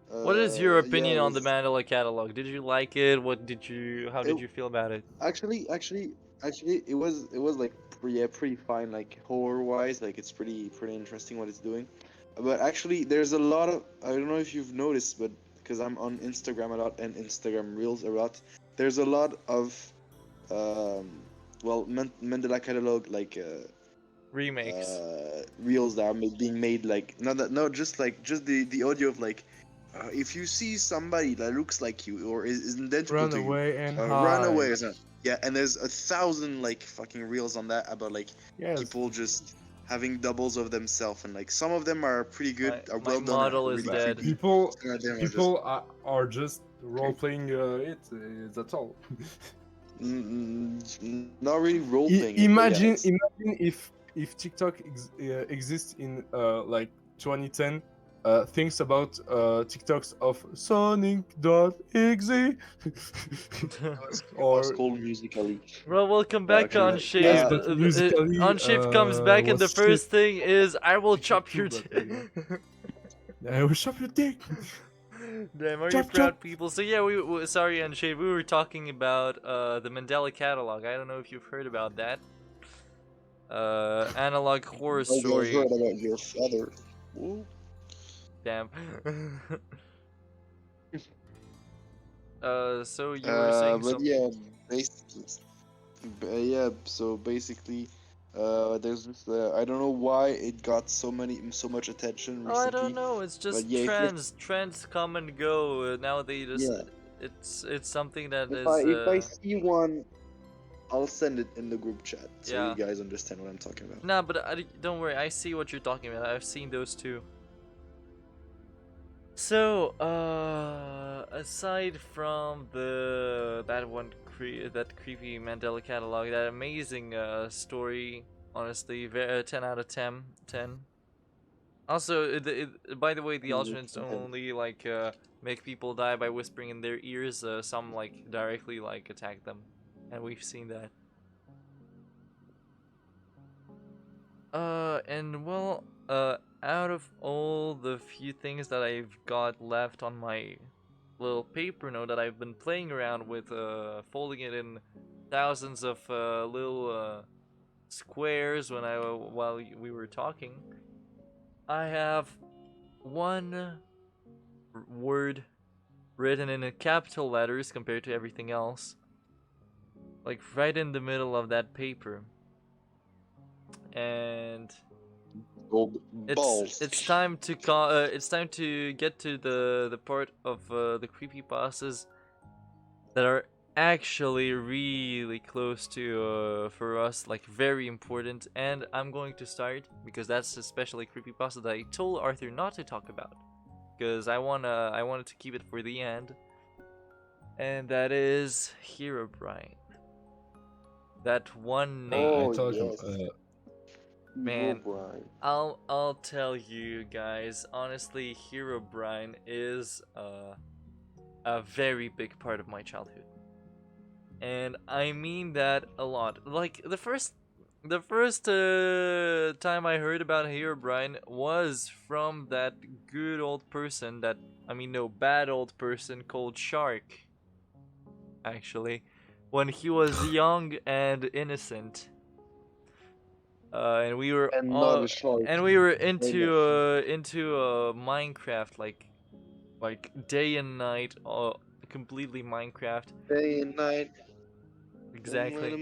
What is your opinion yeah, it on the was- Mandela catalog? Did you like it? How did It- you feel about it? Actually, it was like pretty fine, like horror wise, like it's pretty interesting what it's doing. But actually, there's a lot of, I don't know if you've noticed, but because I'm on Instagram a lot and Instagram Reels a lot, there's a lot of, Mandela catalog like Remakes. reels that are being made, like not just the audio of like. If you see somebody that looks like you or is identical Run to you, away and run hide. away or something. Yeah, and there's 1,000 like fucking reels on that about like Yes. people just having doubles of themselves, and like some of them are pretty good, are My well done. model are is really dead. creepy. People Some of them are people are just role playing it. That's all. not really role playing. Imagine if TikTok exists in like 2010. Things about TikToks of Sonic.exe or or called Musically. Bro, welcome back actually, on like- Shape. Yes, but Musically, Unshape comes back, and the was first shit. thing is, I will chop Too, your but, dick. I will chop your dick. Damn, are you Chop, proud chop. people? So yeah, sorry, Unshape, we were talking about the Mandela catalog. I don't know if you've heard about that. Analog horror I story. heard about your father. Whoa. Damn. So you were saying But something. yeah, so basically, there's this. I don't know why it got so much attention recently. Oh, I don't know. It's just yeah, if you- trends. Trends come and go. Now they just. Yeah. It's something that If is. I see one, I'll send it in the group chat so Yeah. you guys understand what I'm talking about. Nah, but don't worry. I see what you're talking about. I've seen those too. So, aside from that creepy Mandela catalog, that amazing story, honestly, 10 out of 10. Also, by the way, the alternates only like make people die by whispering in their ears. Some like directly like attack them, and we've seen that. And well, out of all the few things that I've got left on my little paper note that I've been playing around with, folding it in thousands of little squares while we were talking, I have one word written in capital letters compared to everything else, like right in the middle of that paper. And Gold balls. It's time to it's time to get to the part of the creepypastas that are actually really close to for us, like very important. And I'm going to start because that's especially creepypasta that I told Arthur not to talk about because I wanted to keep it for the end. And that is Herobrine. That one name. Oh, I told yes. you. Man, Herobrine. I'll tell you guys, honestly, Herobrine is a very big part of my childhood. And I mean that a lot. Like the first time I heard about Herobrine was from that good old person that bad old person called Shark. Actually, when he was young and innocent. And we were And not a shark. into Minecraft like day and night, completely Minecraft. Day and night. Exactly.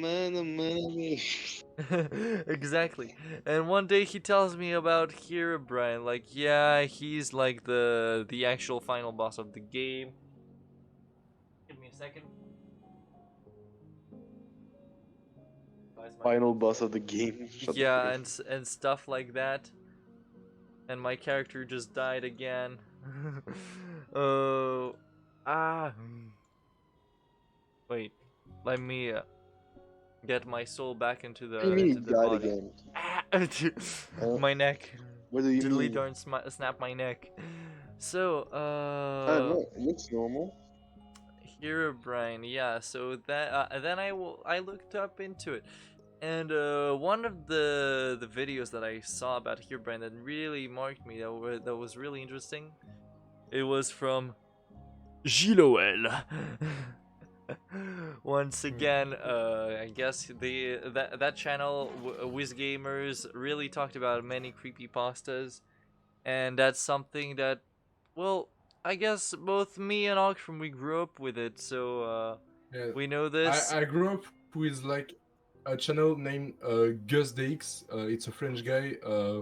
Exactly. And one day he tells me about Herobrine, like yeah, he's like the actual final boss of the game. Give me a second. Final boss of the game. Shut the Yeah, fuck and stuff like that. And my character just died again. Oh, wait, let me get my soul back into What do you mean into he the died body. again? My neck. What do you Diddly mean? darn snap my neck. So No, it looks normal. Herobrine, yeah. So that then I looked up into it, and one of the videos that I saw about Herobrine that really marked me, that was really interesting. It was from Giloel. Once again, I guess that channel, Wiz Gamers, really talked about many creepypastas, and that's something that, well, I guess both me and Ogshram, we grew up with it, so Yeah. we know this. I grew up with like a channel named Gus DX. It's a French guy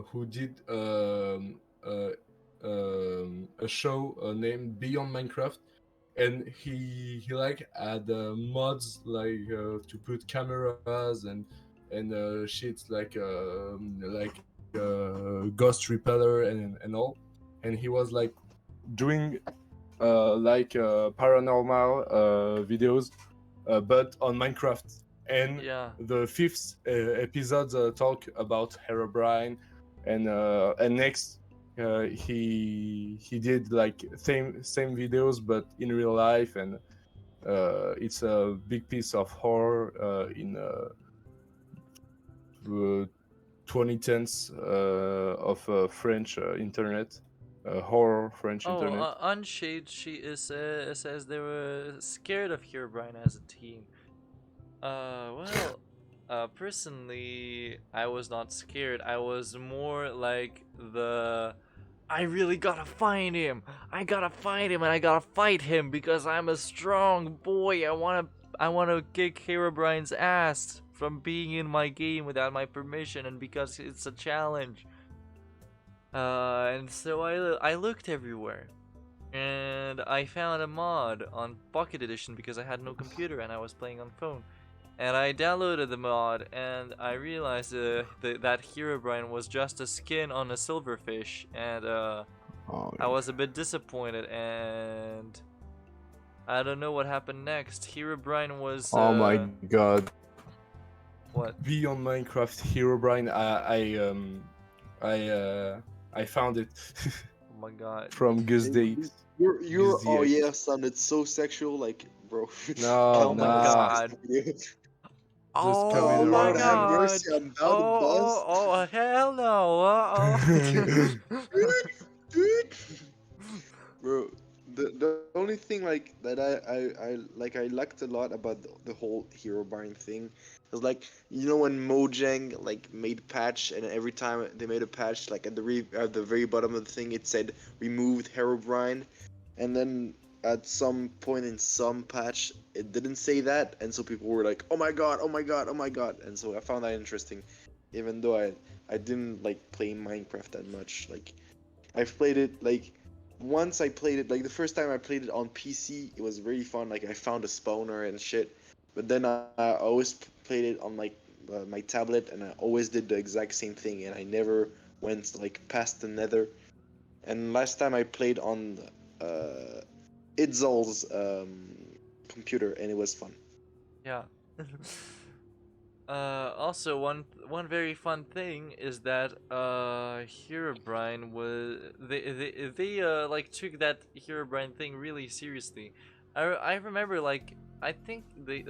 who did a show named Beyond Minecraft, and he like had mods like to put cameras and shit like ghost repeller and all, and he was like doing paranormal videos, but on Minecraft. And Yeah. the fifth episode talk about Herobrine, and next he did like same videos but in real life, and it's a big piece of horror in 2010s of French internet. Horror French internet. Unshade, says they were scared of Herobrine as a teen. Well, personally, I was not scared. I was more like I really gotta find him. I gotta find him, and I gotta fight him because I'm a strong boy. I wanna kick Herobrine's ass from being in my game without my permission, and because it's a challenge. And so I looked everywhere, and I found a mod on Pocket Edition because I had no computer and I was playing on phone. And I downloaded the mod, and I realized that Herobrine was just a skin on a silverfish, and I was a bit disappointed, and I don't know what happened next. Herobrine was. Oh my god! What? Beyond Minecraft Herobrine, I found it. Oh my god! From Gus DX. You're oh yeah, sounded so sexual, like bro. No, Oh my god! Oh my Lord have god! mercy, I'm about to bust. Oh hell no! Bro, the only thing like that I liked a lot about the whole Herobrine thing is like, you know, when Mojang like made a patch, and every time they made a patch, like at the very bottom of the thing it said removed Herobrine, and then at some point in some patch it didn't say that, and so people were like, oh my god, oh my god, oh my god, and so I found that interesting. even though I didn't like play Minecraft that much. Like I've played it like once I played it like the first time I played it on PC, it was really fun. Like I found a spawner and shit. But then I always played it on like my tablet, and I always did the exact same thing, and I never went like past the Nether. And last time I played on Idzal's computer, and it was fun. Yeah. Also, one very fun thing is that Herobrine was they like took that Herobrine thing really seriously. I remember like I think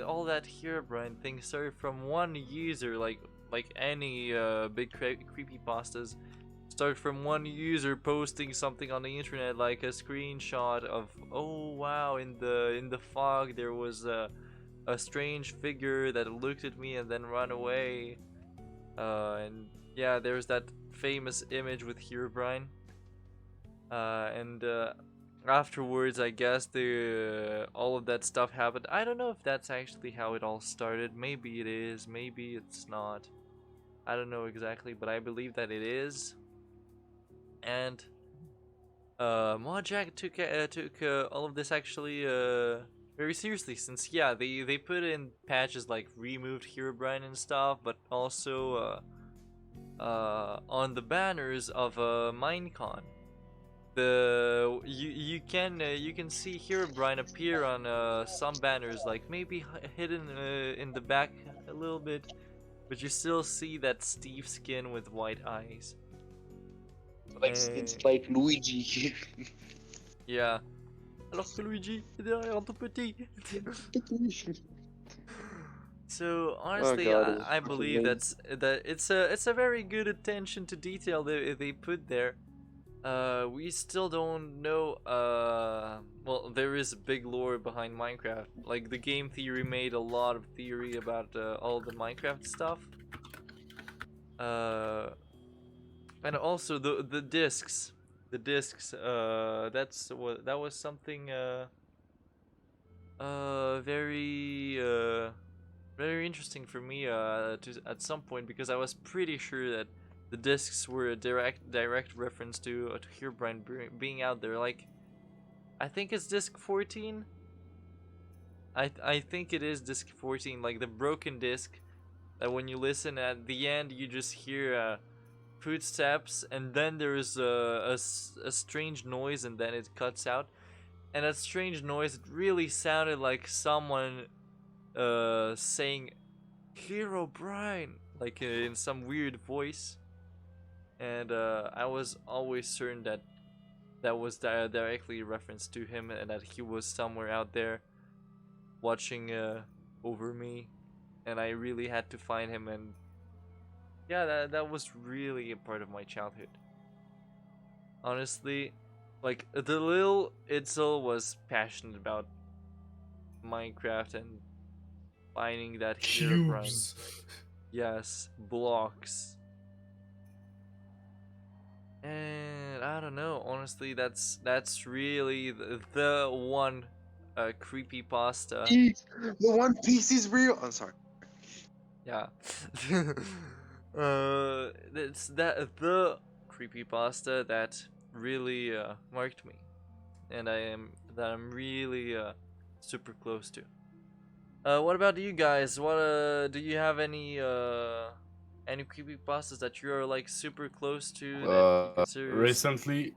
all that Herobrine thing started from one user, like any big creepypastas start from one user posting something on the internet, like a screenshot of, oh wow, in the fog there was a strange figure that looked at me and then ran away. And yeah, there's that famous image with Herobrine. And afterwards, I guess the all of that stuff happened. I don't know if that's actually how it all started. Maybe it is, maybe it's not. I don't know exactly, but I believe that it is. And Mojang took all of this actually very seriously, since yeah, they put in patches like removed Herobrine and stuff, but also on the banners of Minecon, you can see Herobrine appear on some banners, like maybe hidden in the back a little bit, but you still see that Steve skin with white eyes. Like it's like Luigi. Yeah. Alors que Luigi est derrière tout petit. So honestly, God, I believe that it's a very good attention to detail they put there. We still don't know. Well, there is a big lore behind Minecraft. Like the game theory made a lot of theory about all the Minecraft stuff. And also the discs. The discs, that was something very very interesting for me at some point, because I was pretty sure that the discs were a direct reference to Herobrine being out there. Like, I think it's disc 14. I think it is disc 14, like the broken disc that when you listen at the end you just hear footsteps, and then there's a strange noise, and then it cuts out, and that strange noise, it really sounded like someone saying Herobrine, like in some weird voice. And I was always certain that that was directly a reference to him, and that he was somewhere out there watching over me, and I really had to find him. And yeah, that was really a part of my childhood. Honestly, like the little Itzel was passionate about Minecraft and finding that Herobrine. Cubes. Yes, blocks. And I don't know, honestly, that's really the one creepypasta. The One Piece is real. I'm sorry. Yeah. It's that the creepypasta that really marked me, and I'm really super close to. What about you guys? What do you have any creepypastas that you are like super close to that you consider? Recently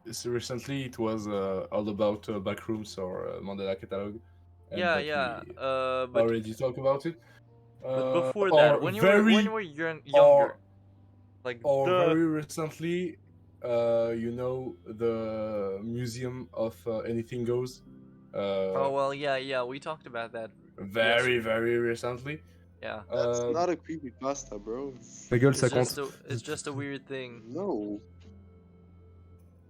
it was all about backrooms or Mandela catalog. And Yeah, that yeah. we But already talked about it. before Or that, when you were younger, like or the very recently, you know, the Museum of Anything Goes. oh well, yeah, we talked about that. Very recently. Yeah, That's not a creepypasta, bro. Ta gueule, ça it's just a weird thing. No.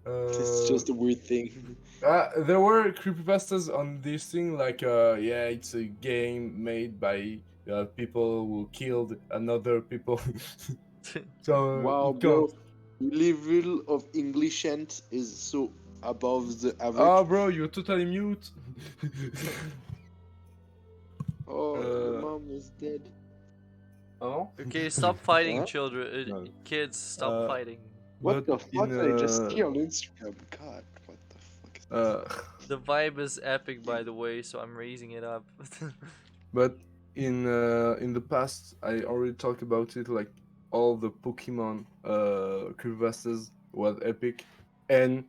It's just a weird thing. There were creepypastas on this thing, like yeah, it's a game made by people who killed another people. So Wow, you bro. can't. Level of Englishant is so above the average. Oh, bro, you're totally mute. Oh, your mom is dead. Oh? Okay, stop fighting, Huh? children. No. Kids, stop Uh, fighting. What the But fuck did I just see on Instagram? God, what the fuck is The vibe is epic, by the way, so I'm raising it up. but in the past, I already talked about it. Like all the Pokemon creepypastas was epic, and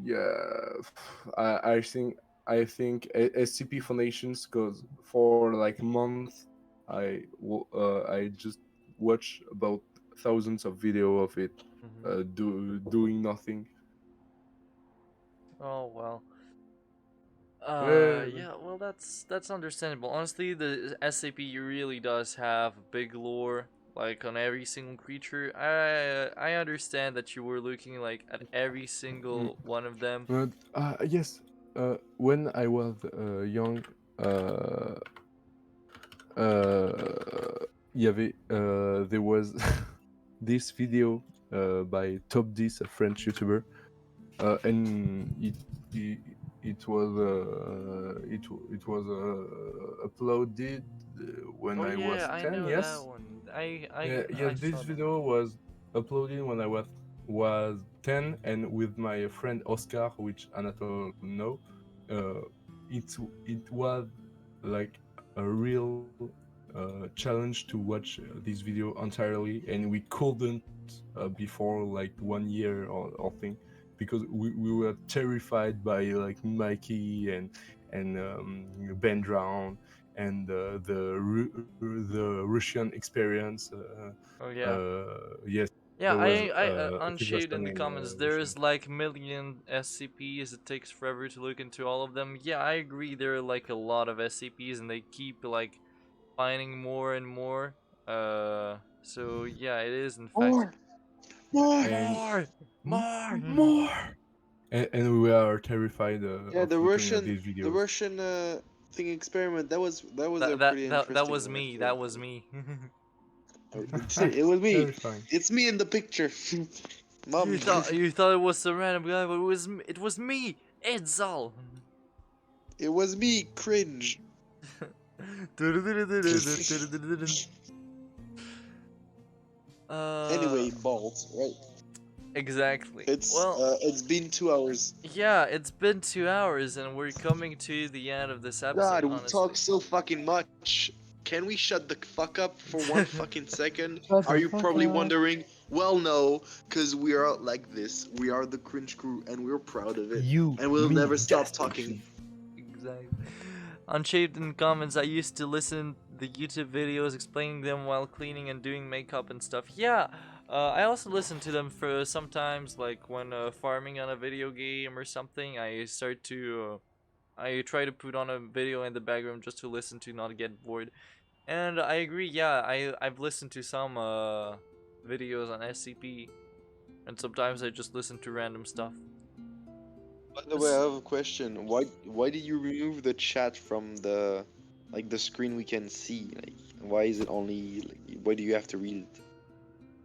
yeah, I think SCP Foundations, because for like a month I just watched about thousands of video of it Mhm. doing nothing. Oh well. Well, Yeah, well that's understandable. Honestly, the SCP really does have big lore, like on every single creature. I understand that you were looking like at every mm, single one of them. but yes, when I was young, uh, il y avait there was this video by Top 10, a French YouTuber, and it was uploaded when Oh I yeah, was I 10. know that Yes, one. yes. I This saw that. video was uploaded when I was 10, and with my friend Oscar, which Anatole know, uh, it was like a real challenge to watch this video entirely, and we couldn't before like 1 year or thing, because we were terrified by like Mikey and Ben Drown and the Russian experience. Oh yeah. Yes, Yeah, there was I a unshaved Kyrgyzstan in the in comments. There Russia. is like million SCPs. It takes forever to look into all of them. Yeah, I agree. There are like a lot of SCPs, and they keep like finding more and more. So yeah, it is in fact More! More! And more, more. more, and we are terrified Yeah, of looking at these The videos. Russian thing experiment. That was a pretty That interesting was one, I me. feel. That was me. It was me. Terrifying. It's me in the picture. Mom. You thought it was some random guy, but it was me. It's all. It was me. Cringe. Anyway, balls. Right. Exactly. Well, It's been 2 hours. yeah, it's been 2 hours, and we're coming to the end of this episode. God, we Honestly, talk so fucking much. Can we shut the fuck up for one fucking second? Shut Are the you fuck probably up. wondering? Well, no, because we are like this. We are the cringe crew, and we're proud of it. You, And we'll me, never stop just talking. exactly. Unshaved in comments. I used to listen the YouTube videos explaining them while cleaning and doing makeup and stuff. Yeah, I also listen to them for sometimes, like when farming on a video game or something. I try to put on a video in the background just to listen to, not get bored. And I agree. Yeah, I've listened to some videos on SCP, and sometimes I just listen to random stuff. By the way, I have a question. Why did you remove the chat from the screen we can see? Like, why is it only why do you have to read it?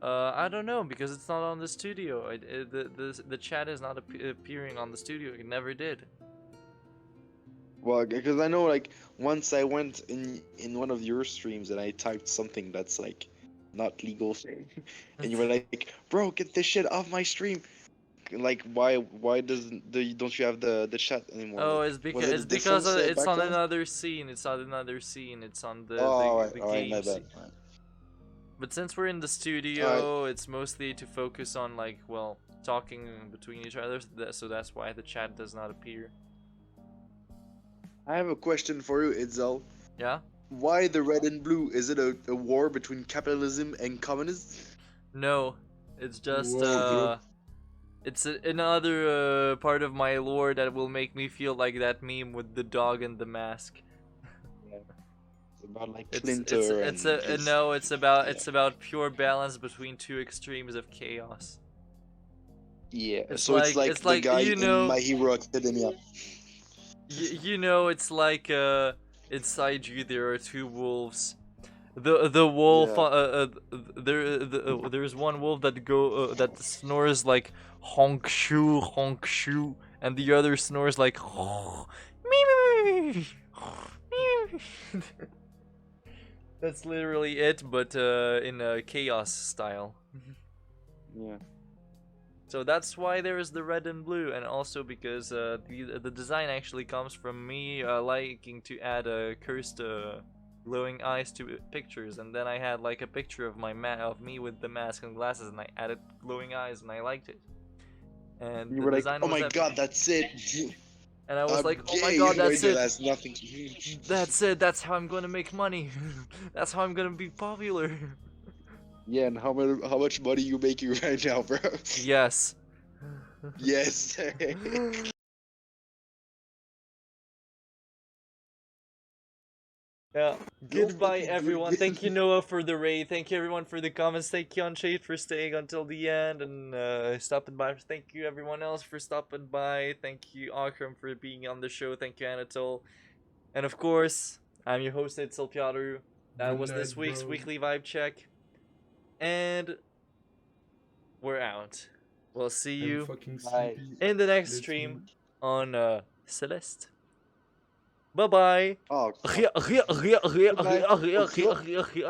I don't know, because it's not on the studio. The chat is not appearing on the studio. It never did. Well, because I know like once I went in one of your streams and I typed something that's like not legal, and you were like, "Bro, get this shit off my stream." Like, why don't you have the chat anymore? Oh, Like, it's because was it a it's back on then? another scene. It's on another scene. It's on Oh, the alright, game my scene. bad. But since we're in the studio, it's mostly to focus on like, well, talking between each other. So that's why the chat does not appear. I have a question for you, Itzel. Yeah. Why the red and blue? Is it a war between capitalism and communism? No, it's just Whoa, it's another part of my lore that will make me feel like that meme with the dog and the mask. It's about like It's Clinton it's and a his- no. It's about pure balance between two extremes of chaos. Yeah, It's so it's like it's the like, guy you in know, My Hero Academia. you know, it's like inside you there are two wolves. The wolf Yeah. there's one wolf that snores like honk shoo, and the other snores like me. That's literally it, but in a chaos style. Yeah. So that's why there is the red and blue, and also because the design actually comes from me liking to add cursed glowing eyes to pictures, and then I had like a picture of of me with the mask and glasses, and I added glowing eyes, and I liked it. And You the were like, design oh was my epic. god, that's it. And I was I'm like, oh my gay, god, that's Rachel it. has nothing to do. That's it. That's how I'm gonna make money. That's how I'm gonna be popular. Yeah, and how much money you making right now, bro? Yes. Yes. Yeah. You're Goodbye, fucking everyone. good. Thank you, Noah, for the raid. Thank you, everyone, for the comments. Thank you, Unshade, for staying until the end and stopping by. Thank you, everyone else, for stopping by. Thank you, Akram, for being on the show. Thank you, Anatole. And of course, I'm your host, Itzel Piotr. That Good was night, this week's bro. weekly vibe check. And we're out. We'll see I'm you fucking Bye. sleepy. in the next Let's stream move. on Celeste. Bye bye. Oh, Guilty. guilty.